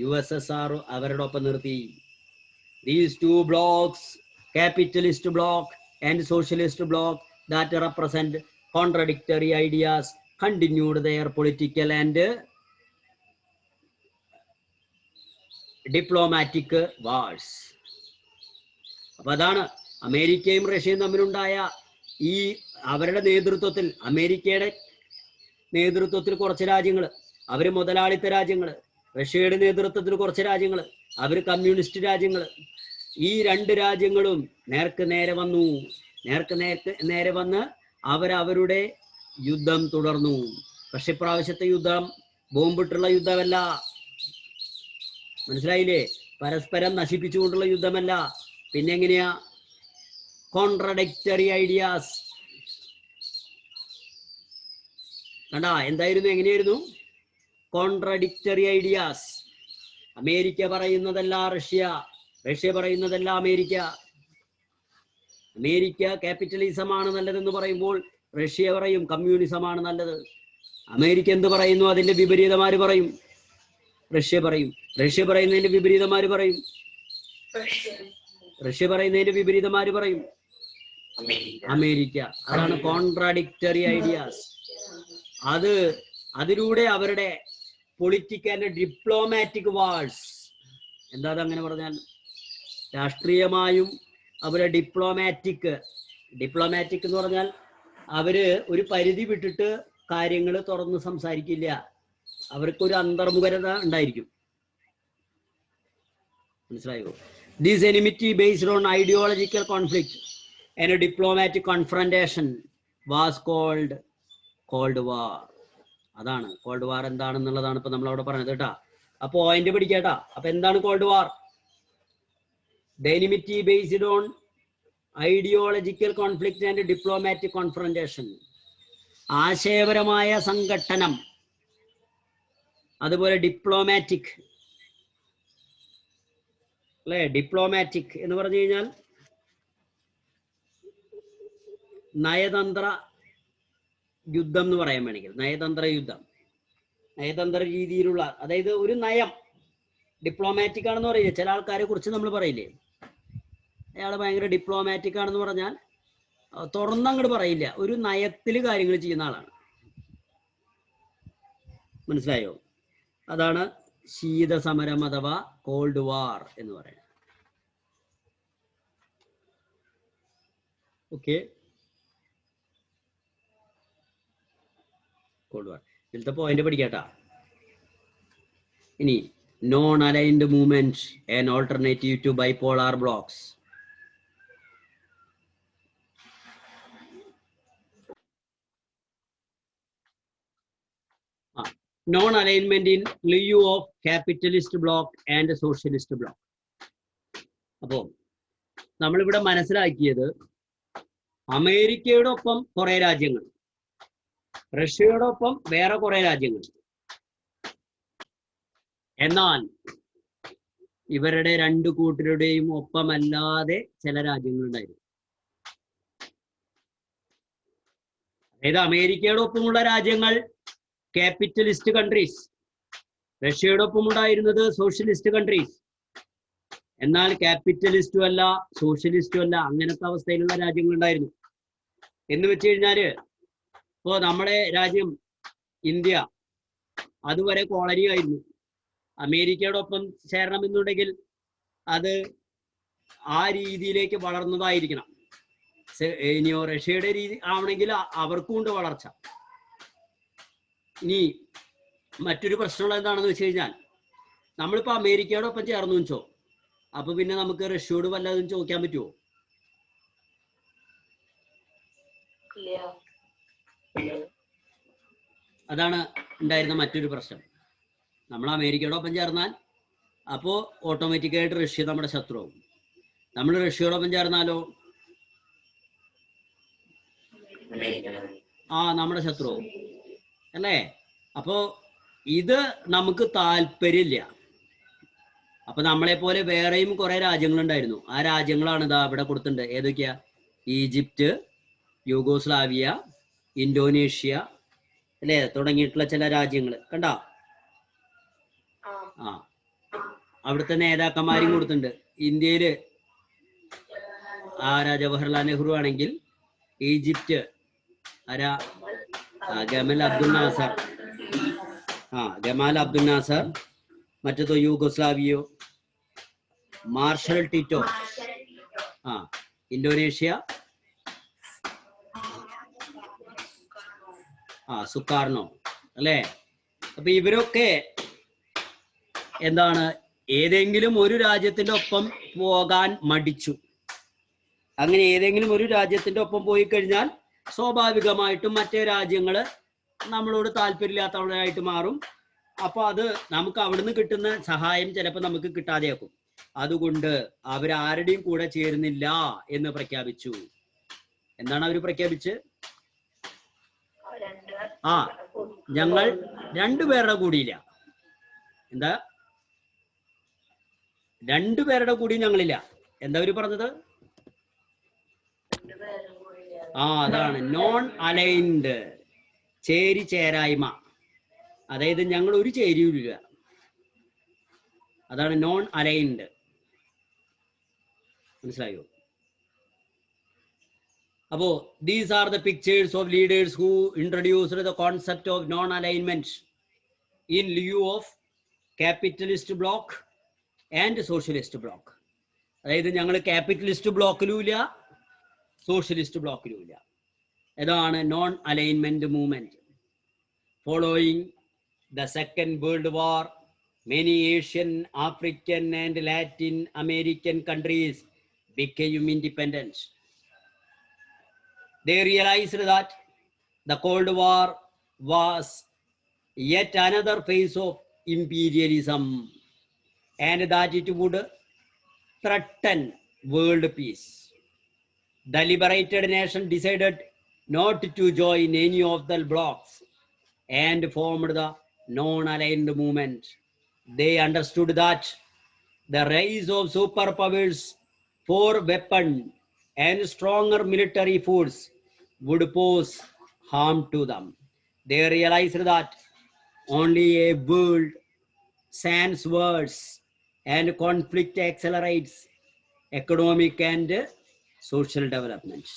USSR അവരുടെ ഒപ്പം നിർത്തി. These 2 blocks, capitalist bloc and socialist bloc that represent contradictory ideas, continued their political and diplomatic wars. അപ്പൊ അതാണ് അമേരിക്കയും റഷ്യയും തമ്മിലുണ്ടായ ഈ അവരുടെ നേതൃത്വത്തിൽ, അമേരിക്കയുടെ നേതൃത്വത്തിൽ കുറച്ച് രാജ്യങ്ങൾ അവര് മുതലാളിത്ത രാജ്യങ്ങൾ, റഷ്യയുടെ നേതൃത്വത്തിൽ കുറച്ച് രാജ്യങ്ങൾ അവര് കമ്മ്യൂണിസ്റ്റ് രാജ്യങ്ങൾ. ഈ 2 രാജ്യങ്ങളും നേർക്ക് നേരെ വന്ന് അവരവരുടെ യുദ്ധം തുടർന്നു. പക്ഷെ ഇപ്രാവശ്യത്തെ യുദ്ധം ബോംബിട്ടുള്ള യുദ്ധമല്ല. മനസ്സിലായില്ലേ? പരസ്പരം നശിപ്പിച്ചുകൊണ്ടുള്ള യുദ്ധമല്ല. പിന്നെ എങ്ങനെയാ? Contradictory ideas. കണ്ടാ? എന്തായിരുന്നു? എങ്ങനെയായിരുന്നു? Contradictory ideas. അമേരിക്ക പറയുന്നതല്ല റഷ്യ, റഷ്യ പറയുന്നതല്ല അമേരിക്ക. അമേരിക്ക ക്യാപിറ്റലിസമാണ് നല്ലതെന്ന് പറയുമ്പോൾ റഷ്യ പറയും കമ്മ്യൂണിസമാണ് നല്ലത്. അമേരിക്ക എന്ത് പറയുന്നു അതിന്റെ വിപരീതമാര് പറയും, റഷ്യ പറയും. റഷ്യ പറയുന്നതിന്റെ വിപരീതമാര് പറയും, റഷ്യ പറയുന്നതിന്റെ വിപരീതമാര് പറയും, അമേരിക്ക. അതാണ് കോൺട്രാഡിക്ടറി ഐഡിയാസ്. അതിലൂടെ അവരുടെ പൊളിറ്റിക്കൽ ആൻഡ് ഡിപ്ലോമാറ്റിക് വാഴ്സ്. എന്താ അതങ്ങനെ പറഞ്ഞാൽ? രാഷ്ട്രീയമായും അവരെ ഡിപ്ലോമാറ്റിക് എന്ന് പറഞ്ഞാൽ അവര് ഒരു പരിധി വിട്ടിട്ട് കാര്യങ്ങൾ തുറന്ന് സംസാരിക്കില്ല. അവർക്കൊരു അന്തർമുഖരത ഉണ്ടായിരിക്കും. മനസ്സിലായോ? This enmity based on ideological conflict and a diplomatic confrontation was called Cold War. അതാണ് കോൾഡ് വാർ. എന്താണെന്നുള്ളതാണ് ഇപ്പൊ നമ്മൾ അവിടെ പറഞ്ഞത് കേട്ടാ. അപ്പൊ പോയിന്റ് പിടിക്കേട്ടാ. അപ്പൊ എന്താണ് called war? The enmity based on ideological conflict and diplomatic confrontation. ആശയപരമായ സംഘട്ടനം, അതുപോലെ ഡിപ്ലോമാറ്റിക് അല്ലേ? ഡിപ്ലോമാറ്റിക് എന്ന് പറഞ്ഞു കഴിഞ്ഞാൽ നയതന്ത്ര യുദ്ധം എന്ന് പറയാൻ വേണമെങ്കിൽ, നയതന്ത്ര യുദ്ധം, നയതന്ത്ര രീതിയിലുള്ള, അതായത് ഒരു നയം. ഡിപ്ലോമാറ്റിക് ആണെന്ന് പറയില്ലേ ചില ആൾക്കാരെ കുറിച്ച് നമ്മൾ പറയില്ലേ, അയാൾ ഭയങ്കര ഡിപ്ലോമാറ്റിക് ആണെന്ന് പറഞ്ഞാൽ തുറന്നങ്ങോട്ട് പറയില്ല, ഒരു നയത്തിൽ കാര്യങ്ങൾ ചെയ്യുന്ന ആളാണ്. മനസ്സിലായോ? അതാണ് ശീതസമരം അഥവാ കോൾഡ് വാർ എന്ന് പറയുന്നത്. ഓക്കെ, കോൾഡ് വാർ ഇതിലത്തെ പോയിന്റ് പഠിക്കാട്ടാ. ഇനി non aligned movement an alternative to bipolar blocks. Non alignment in lieu of capitalist block and socialist block. അപ്പോ നമ്മളിവിടെ മനസ്സിലാക്കിയത് അമേരിക്കയോടൊപ്പം കുറെ രാജ്യങ്ങൾ, റഷ്യയോടൊപ്പം വേറെ കുറെ രാജ്യങ്ങൾ, എന്നാൽ ഇവരുടെ രണ്ടു കൂട്ടരുടെയും ഒപ്പമല്ലാതെ ചില രാജ്യങ്ങളുണ്ടായിരുന്നു. അതായത് അമേരിക്കയോടൊപ്പമുള്ള രാജ്യങ്ങൾ ക്യാപിറ്റലിസ്റ്റ് കൺട്രീസ്, റഷ്യയോടൊപ്പം ഉണ്ടായിരുന്നത് സോഷ്യലിസ്റ്റ് കൺട്രീസ്. എന്നാൽ ക്യാപിറ്റലിസ്റ്റും അല്ല സോഷ്യലിസ്റ്റും അല്ല, അങ്ങനത്തെ അവസ്ഥയിലുള്ള രാജ്യങ്ങൾ ഉണ്ടായിരുന്നു. എന്ന് വെച്ച് കഴിഞ്ഞാല് ഇപ്പോ നമ്മുടെ രാജ്യം ഇന്ത്യ അതുവരെ കോളനി ആയിരുന്നു. അമേരിക്കയോടൊപ്പം ചേരണമെന്നുണ്ടെങ്കിൽ അത് ആ രീതിയിലേക്ക് വളർന്നതായിരിക്കണം. ഇനിയോ റഷ്യയുടെ രീതി ആവണമെങ്കിൽ അവർക്കും ഉണ്ട് വളർച്ച. ഇനി മറ്റൊരു പ്രശ്നമുള്ള എന്താണെന്ന് വെച്ച് കഴിഞ്ഞാൽ, നമ്മളിപ്പോ അമേരിക്കയോടൊപ്പം ചേർന്നു വെച്ചോ, അപ്പൊ പിന്നെ നമുക്ക് റഷ്യയോട് വല്ലതും ചോദിക്കാൻ പറ്റുമോ? അതാണ് ഉണ്ടായിരുന്ന മറ്റൊരു പ്രശ്നം. നമ്മൾ അമേരിക്കയോടൊപ്പം ചേർന്നാൽ അപ്പോ ഓട്ടോമാറ്റിക്കായിട്ട് റഷ്യ നമ്മുടെ ശത്രുവാകും. നമ്മൾ റഷ്യയോടൊപ്പം ചേർന്നാലോ നമ്മുടെ ശത്രുവാകും അല്ലേ? അപ്പോ ഇത് നമുക്ക് താല്പര്യമില്ല. അപ്പൊ നമ്മളെ പോലെ വേറെയും കുറെ രാജ്യങ്ങളുണ്ടായിരുന്നു. ആ രാജ്യങ്ങളാണ് ഇതാ ഇവിടെ കൊടുത്തിട്ടുണ്ട്. ഏതൊക്കെയാ? ഈജിപ്റ്റ്, യൂഗോസ്ലാവിയ, ഇന്തോനേഷ്യ അല്ലേ, തുടങ്ങിയിട്ടുള്ള ചില രാജ്യങ്ങൾ കണ്ടോ? അവിടുത്തെ നേതാക്കന്മാരും കൊടുത്തിട്ടുണ്ട്. ഇന്ത്യയില് ആരാ? ജവഹർലാൽ നെഹ്റു ആണെങ്കിൽ ഈജിപ്റ്റ് ആരാ? Gamal Abdul Nasser. Gamal Abdul Nasser. മറ്റേതോ യൂഗോസ്ലാവിയോ മാർഷൽ ടിറ്റോ. ഇന്തോനേഷ്യ സുക്കാർണോ അല്ലേ? അപ്പൊ ഇവരൊക്കെ എന്താണ്, ഏതെങ്കിലും ഒരു രാജ്യത്തിന്റെ ഒപ്പം പോകാൻ മടിച്ചു. അങ്ങനെ ഏതെങ്കിലും ഒരു രാജ്യത്തിന്റെ ഒപ്പം പോയി കഴിഞ്ഞാൽ സ്വാഭാവികമായിട്ടും മറ്റേ രാജ്യങ്ങള് നമ്മളോട് താല്പര്യമില്ലാത്തവരായിട്ട് മാറും. അപ്പൊ അത് നമുക്ക് അവിടുന്ന് കിട്ടുന്ന സഹായം ചിലപ്പോൾ നമുക്ക് കിട്ടാതെയാക്കും. അതുകൊണ്ട് അവരാരുടെയും കൂടെ ചേരുന്നില്ല എന്ന് പ്രഖ്യാപിച്ചു. എന്താണ് അവർ പ്രഖ്യാപിച്ച്? ഞങ്ങൾ രണ്ടുപേരുടെ കൂടിയില്ല. എന്താ? രണ്ടുപേരുടെ കൂടി ഞങ്ങളില്ല. എന്താ അവര് പറഞ്ഞത്? അതാണ് നോൺ അലൈൻഡ്, ചേരായ്മ. അതായത് ഞങ്ങൾ ഒരു ചേരിയില്ല. അതാണ് നോൺ അലൈൻഡ്. മനസ്സിലായോ? അപ്പോ these are the pictures of leaders who introduced the concept of non alignment in lieu of capitalist block and socialist block. അതായത് ഞങ്ങൾ ക്യാപിറ്റലിസ്റ്റ് ബ്ലോക്കിലും ഇല്ല, സോഷ്യലിസ്റ്റ് ബ്ലോക്കിലും ഇല്ല. ഇതാണ് non alignment movement. Following the Second World War, many Asian, African and Latin American countries became independent. They realized that the Cold War was yet another phase of imperialism and that it would threaten world peace. The liberated nation decided not to join any of the blocks and formed the non-aligned movement. They understood that the rise of superpowers for weapon and stronger military force would pose harm to them. They realized that only a world sans wars and conflict accelerates economic and social development.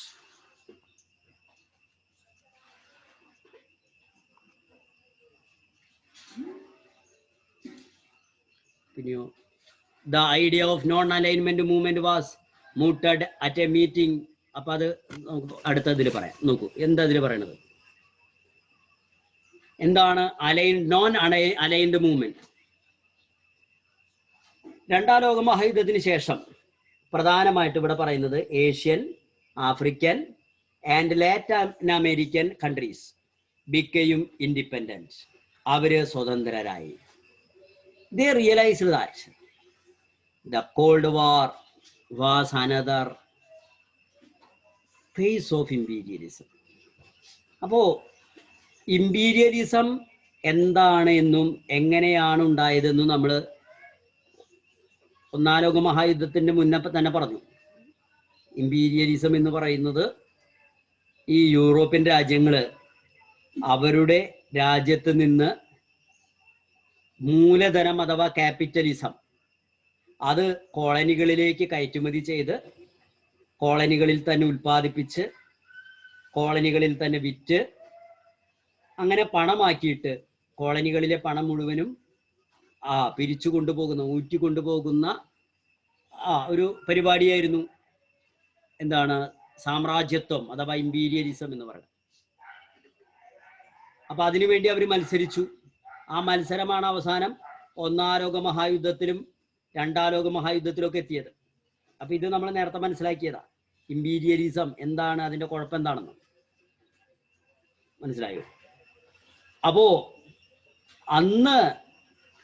The idea of non-alignment movement was mooted at a meeting. അപ്പൊ അത് അടുത്തതിൽ പറയാം. നോക്കൂ എന്താ അതിൽ പറയണത്. എന്താണ് non aligned movement? രണ്ടാം ലോക മഹായുദ്ധത്തിന് ശേഷം പ്രധാനമായിട്ട് ഇവിടെ പറയുന്നത് Asian, African and Latin American countries ബിക്കെയും independent. അവര് സ്വതന്ത്രരായി. They realized that the Cold War was another phase of imperialism. അപ്പോ ഇമ്പീരിയലിസം എന്താണ് എന്നും എങ്ങനെയാണ് ഉണ്ടായതെന്നും നമ്മൾ ഒന്നാം ലോക മഹായുദ്ധത്തിന്റെ മുന്നേ തന്നെ പറഞ്ഞു. ഇമ്പീരിയലിസം എന്ന് പറയുന്നത് ഈ യൂറോപ്യൻ രാജ്യങ്ങള് അവരുടെ രാജ്യത്ത് നിന്ന് മൂലധനം അഥവാ ക്യാപിറ്റലിസം അത് കോളനികളിലേക്ക് കയറ്റുമതി ചെയ്ത് കോളനികളിൽ തന്നെ ഉൽപ്പാദിപ്പിച്ച് കോളനികളിൽ തന്നെ വിറ്റ് അങ്ങനെ പണമാക്കിയിട്ട് കോളനികളിലെ പണം മുഴുവനും പിരിച്ചു കൊണ്ടുപോകുന്ന ഊറ്റിക്കൊണ്ടുപോകുന്ന ഒരു പരിപാടിയായിരുന്നു എന്താണ് സാമ്രാജ്യത്വം അഥവാ ഇമ്പീരിയലിസം എന്ന് പറയുന്നത്. അപ്പൊ അതിനുവേണ്ടി അവർ മത്സരിച്ചു. ആ മത്സരമാണ് അവസാനം ഒന്നാം ലോക മഹായുദ്ധത്തിലും രണ്ടാം ലോക മഹായുദ്ധത്തിലും ഒക്കെ എത്തിയത്. അപ്പൊ ഇത് നമ്മൾ നേരത്തെ മനസ്സിലാക്കിയതാ. ഇമ്പീരിയലിസം എന്താണ്, അതിന്റെ കുഴപ്പം എന്താണെന്ന് മനസ്സിലായോ? അപ്പോ അന്ന്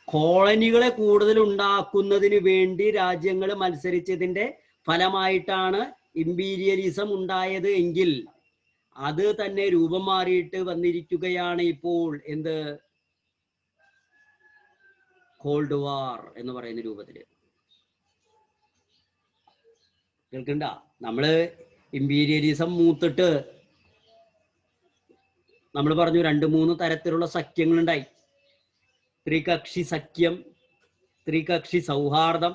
കോളനികളെ കൂടുതൽ ഉണ്ടാക്കുന്നതിന് വേണ്ടി രാജ്യങ്ങൾ മത്സരിച്ചതിന്റെ ഫലമായിട്ടാണ് ഇമ്പീരിയലിസം ഉണ്ടായത് എങ്കിൽ അത് തന്നെ രൂപം മാറിയിട്ട് വന്നിരിക്കുകയാണ് ഇപ്പോൾ എന്ത് കോൾഡ് വാർ എന്ന് പറയുന്ന രൂപത്തില്. കേൾക്കണ്ട? നമ്മള് ഇമ്പീരിയലിസം മൂത്തിട്ട് നമ്മൾ പറഞ്ഞു 2-3 തരത്തിലുള്ള സഖ്യങ്ങളുണ്ടായി. ത്രികക്ഷി സഖ്യം, ത്രികക്ഷി സൗഹാർദ്ദം,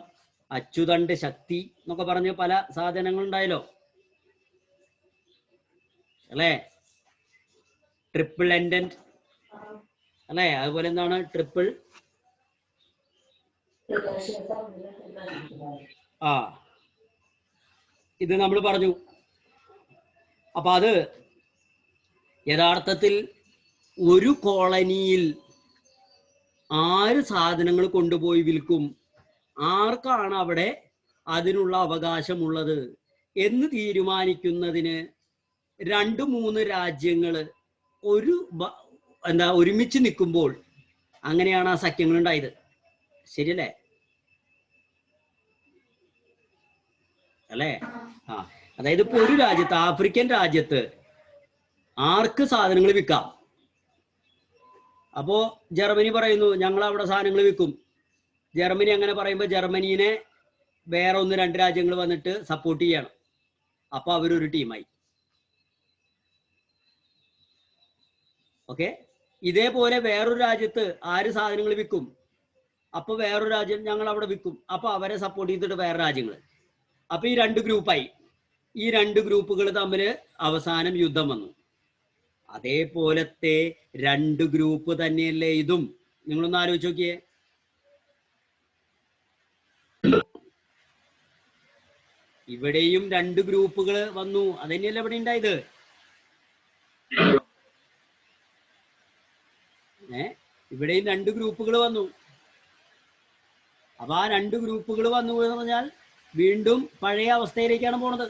അച്ചുതണ്ട് ശക്തി എന്നൊക്കെ പറഞ്ഞ് പല സാധനങ്ങളുണ്ടായല്ലോ അല്ലേ? ട്രിപ്പിൾ എൻഡന്റ് അല്ലേ? അതുപോലെ എന്താണ് ട്രിപ്പിൾ ഇത് നമ്മൾ പറഞ്ഞു. അപ്പൊ അത് യഥാർത്ഥത്തിൽ ഒരു കോളനിയിൽ ആര് സാധനങ്ങൾ കൊണ്ടുപോയി വിൽക്കും, ആർക്കാണ് അവിടെ അതിനുള്ള അവകാശമുള്ളത് എന്ന് തീരുമാനിക്കുന്നതിന് 2-3 രാജ്യങ്ങൾ ഒരുമിച്ച് നിൽക്കുമ്പോൾ അങ്ങനെയാണ് ആ സഖ്യങ്ങൾ ഉണ്ടായത്. ശരിയല്ലേ? അല്ലേ? അതായത് ഇപ്പൊ ഒരു രാജ്യത്ത്, ആഫ്രിക്കൻ രാജ്യത്ത് ആർക്ക് സാധനങ്ങൾ വിൽക്കാം. അപ്പോ ജർമ്മനി പറയുന്നു ഞങ്ങൾ അവിടെ സാധനങ്ങൾ വിൽക്കും. ജർമ്മനി അങ്ങനെ പറയുമ്പോൾ ജർമ്മനീനെ വേറെ 1-2 രാജ്യങ്ങൾ വന്നിട്ട് സപ്പോർട്ട് ചെയ്യണം. അപ്പൊ അവരൊരു ടീമായി. ഓക്കെ. ഇതേപോലെ വേറൊരു രാജ്യത്ത് ആര് സാധനങ്ങൾ വിൽക്കും, അപ്പൊ വേറൊരു രാജ്യം ഞങ്ങൾ അവിടെ വിൽക്കും. അപ്പൊ അവരെ സപ്പോർട്ട് ചെയ്തിട്ട് വേറെ രാജ്യങ്ങൾ. അപ്പൊ ഈ 2 ഗ്രൂപ്പായി. ഈ 2 ഗ്രൂപ്പുകൾ തമ്മിൽ അവസാനം യുദ്ധം വന്നു. അതേപോലത്തെ 2 ഗ്രൂപ്പ് തന്നെയല്ലേ ഇതും? നിങ്ങളൊന്ന് ആലോചിച്ച് നോക്കിയേ. ഇവിടെയും 2 ഗ്രൂപ്പുകൾ വന്നു. അതന്നെയല്ലേ ഇവിടെ ഉണ്ടായത്? ഇവിടെയും 2 ഗ്രൂപ്പുകൾ വന്നു. അപ്പൊ ആ 2 ഗ്രൂപ്പുകൾ വന്നു എന്ന് പറഞ്ഞാൽ വീണ്ടും പഴയ അവസ്ഥയിലേക്കാണ് പോണത്.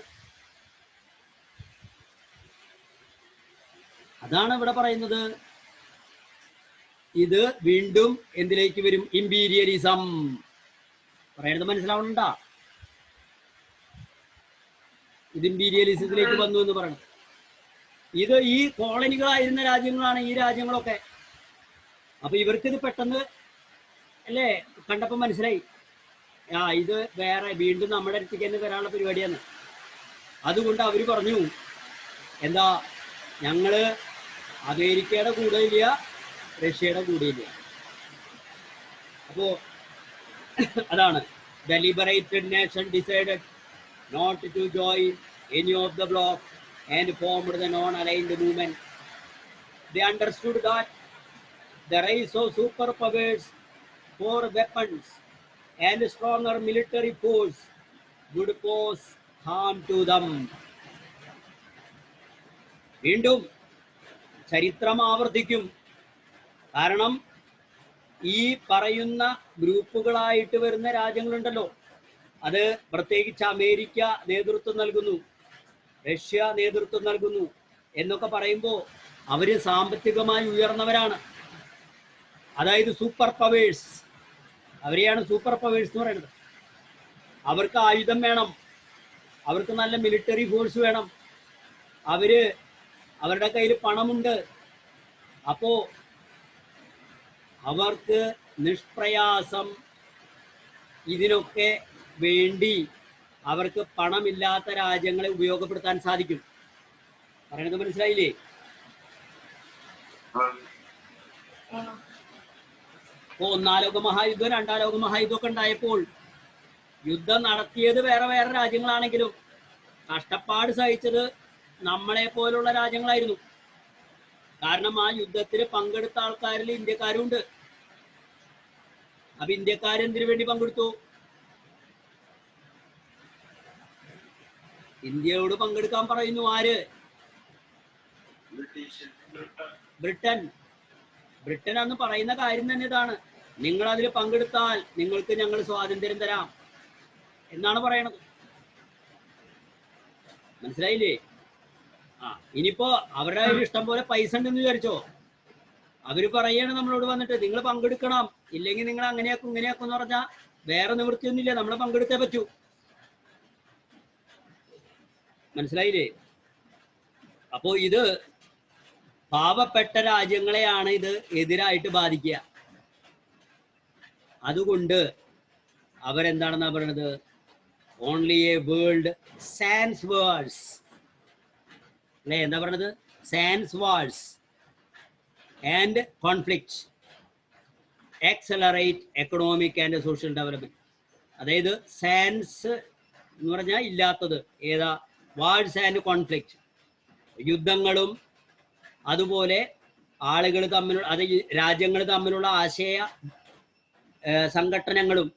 അതാണ് ഇവിടെ പറയുന്നത്. ഇത് വീണ്ടും എന്തിലേക്ക് വരും? ഇമ്പീരിയലിസം. പറയുന്നത് മനസ്സിലാവണുണ്ടാ? ഇത് ഇമ്പീരിയലിസത്തിലേക്ക് വന്നു എന്ന് പറയണം. ഇത് ഈ കോളനികളായിരുന്ന രാജ്യങ്ങളാണ് ഈ രാജ്യങ്ങളൊക്കെ. അപ്പൊ ഇവർക്കിത് പെട്ടെന്ന് അല്ലേ കണ്ടപ്പോ മനസ്സിലായി ഇത് വേറെ വീണ്ടും നമ്മുടെ അടുത്തേക്ക് തന്നെ വരാനുള്ള പരിപാടിയാണ്. അതുകൊണ്ട് അവർ പറഞ്ഞു എന്താ, ഞങ്ങള് അമേരിക്കയുടെ കൂടെ ഇല്ല, റഷ്യയുടെ കൂടെ ഇല്ല. അപ്പോ അതാണ് deliberated nation decided not to join any of the bloc and formed the non-aligned movement. They understood that the rise of superpowers for weapons and stronger military force would cause harm to them. വീണ്ടും ചരിത്രം ആവർത്തിക്കും. കാരണം ഈ പറയുന്ന ഗ്രൂപ്പുകളായിട്ട് വരുന്ന രാജ്യങ്ങളുണ്ടല്ലോ, അത് പ്രത്യേകിച്ച് America നേതൃത്വം നൽകുന്നു, റഷ്യ നേതൃത്വം നൽകുന്നു എന്നൊക്കെ പറയുമ്പോൾ അവര് സാമ്പത്തികമായി ഉയർന്നവരാണ്. അതായത് സൂപ്പർ പവേഴ്സ്, അവരെയാണ് സൂപ്പർ പവേഴ്സ് എന്ന് പറയുന്നത്. അവർക്ക് ആയുധം വേണം, അവർക്ക് നല്ല മിലിറ്ററി ഫോഴ്സ് വേണം, അവരുടെ കയ്യിൽ പണമുണ്ട്. അപ്പോ അവർക്ക് നിഷ്പ്രയാസം ഇതിനൊക്കെ വേണ്ടി അവർക്ക് പണമില്ലാത്ത രാജ്യങ്ങളെ ഉപയോഗപ്പെടുത്താൻ സാധിക്കും. പറയണത് മനസ്സിലായില്ലേ? ഇപ്പോ ഒന്നാം ലോക മഹായുദ്ധം, രണ്ടാം ലോക മഹായുദ്ധം ഒക്കെ ഉണ്ടായപ്പോൾ യുദ്ധം നടത്തിയത് വേറെ വേറെ രാജ്യങ്ങളാണെങ്കിലും കഷ്ടപ്പാട് സഹിച്ചത് നമ്മളെ പോലുള്ള രാജ്യങ്ങളായിരുന്നു. കാരണം ആ യുദ്ധത്തിൽ പങ്കെടുത്ത ആൾക്കാരിൽ ഇന്ത്യക്കാരും ഉണ്ട്. അപ്പൊ ഇന്ത്യക്കാരെന്തിനു വേണ്ടി പങ്കെടുത്തു? ഇന്ത്യയോട് പങ്കെടുക്കാൻ പറയുന്നു ആര്? ബ്രിട്ടൻ. ബ്രിട്ടൻ അന്ന് പറയുന്ന കാര്യം തന്നെ ഇതാണ്, നിങ്ങൾ അതിൽ പങ്കെടുത്താൽ നിങ്ങൾക്ക് ഞങ്ങൾ സ്വാതന്ത്ര്യം തരാം എന്നാണ് പറയണത്. മനസ്സിലായില്ലേ? ഇനിയിപ്പോ അവരുടെ കയ്യിൽ ഇഷ്ടം പോലെ പൈസ ഉണ്ടെന്ന് വിചാരിച്ചോ, അവര് പറയാണ് നമ്മളോട് വന്നിട്ട് നിങ്ങൾ പങ്കെടുക്കണം, ഇല്ലെങ്കിൽ നിങ്ങൾ അങ്ങനെയാക്കും ഇങ്ങനെയാക്കും എന്ന് പറഞ്ഞാൽ വേറെ നിവൃത്തിയൊന്നുമില്ല, നമ്മൾ പങ്കെടുത്തേ പറ്റൂ. മനസ്സിലായില്ലേ? അപ്പോ ഇത് പാവപ്പെട്ട രാജ്യങ്ങളെയാണ് ഇത് എതിരായിട്ട് ബാധിക്കുക. അതുകൊണ്ട് അവരെന്താണെന്നാ പറയണത്? Only a world sans wars അല്ലെ? എന്താ പറയണത്? Sans wars and conflict accelerate economic and social development. അതായത് സാൻസ് എന്ന് പറഞ്ഞാൽ ഇല്ലാത്തത് ഏതാ? വാഴ്സ് ആൻഡ് കോൺഫ്ലിക്റ്റ്, യുദ്ധങ്ങളും അതുപോലെ ആളുകൾ തമ്മിലുള്ള, അത് രാജ്യങ്ങൾ തമ്മിലുള്ള ആശയ സംഘടനകളും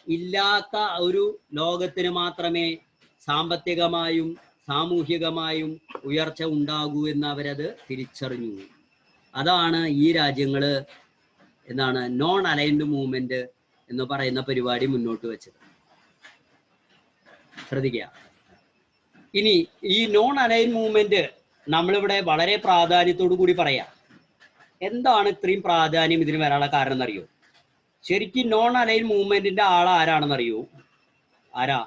ഇല്ലാത്ത ഒരു ലോകത്തിന് മാത്രമേ സാമ്പത്തികമായും സാമൂഹികമായും ഉയർച്ച ഉണ്ടാകൂ എന്ന് അവരത് തിരിച്ചറിഞ്ഞു. അതാണ് ഈ രാജ്യങ്ങൾ എന്താണ് നോൺ അലൈൻഡ് മൂവ്മെന്റ് എന്ന് പറയുന്ന പരിപാടി മുന്നോട്ട് വെച്ചത്. ശ്രദ്ധിക്കുക. ഇനി ഈ നോൺ അലൈൻ മൂവ്മെന്റ് നമ്മളിവിടെ വളരെ പ്രാധാന്യത്തോടു കൂടി പറയാം. എന്താണ് ഇത്രയും പ്രാധാന്യം ഇതിന് വരാനുള്ള കാരണം എന്നറിയോ? ശരിക്കും നോൺ അലൈൻ മൂവ്മെന്റിന്റെ ആൾ ആരാണെന്നറിയോ? ആരാ?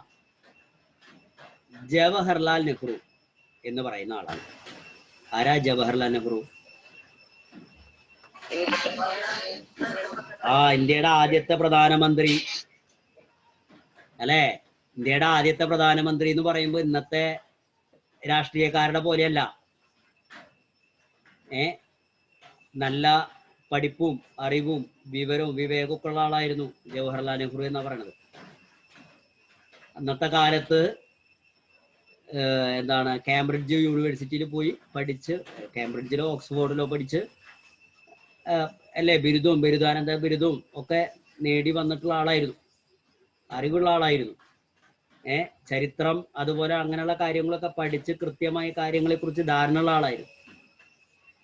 ജവഹർലാൽ നെഹ്റു എന്ന് പറയുന്ന ആളാണ്. ആരാ ജവഹർലാൽ നെഹ്റു? ഇന്ത്യയുടെ ആദ്യത്തെ പ്രധാനമന്ത്രി അല്ലെ? ഇന്ത്യയുടെ ആദ്യത്തെ പ്രധാനമന്ത്രി എന്ന് പറയുമ്പോൾ ഇന്നത്തെ രാഷ്ട്രീയക്കാരുടെ പോലെയല്ല. നല്ല പഠിപ്പും അറിവും വിവരവും വിവേകമൊക്കെ ഉള്ള ആളായിരുന്നു ജവഹർലാൽ നെഹ്റു എന്നാ പറയണത്. അന്നത്തെ കാലത്ത് എന്താണ് കാംബ്രിഡ്ജ് യൂണിവേഴ്സിറ്റിയിൽ പോയി പഠിച്ച്, കാംബ്രിഡ്ജിലോ ഓക്സ്ഫോർഡിലോ പഠിച്ച് അല്ലേ ബിരുദവും ബിരുദാനന്ദ ബിരുദവും ഒക്കെ നേടി വന്നിട്ടുള്ള ആളായിരുന്നു, അറിവുള്ള ആളായിരുന്നു. ചരിത്രം അതുപോലെ അങ്ങനെയുള്ള കാര്യങ്ങളൊക്കെ പഠിച്ച് കൃത്യമായ കാര്യങ്ങളെക്കുറിച്ച് ധാരണയുള്ള ആളായിരുന്നു.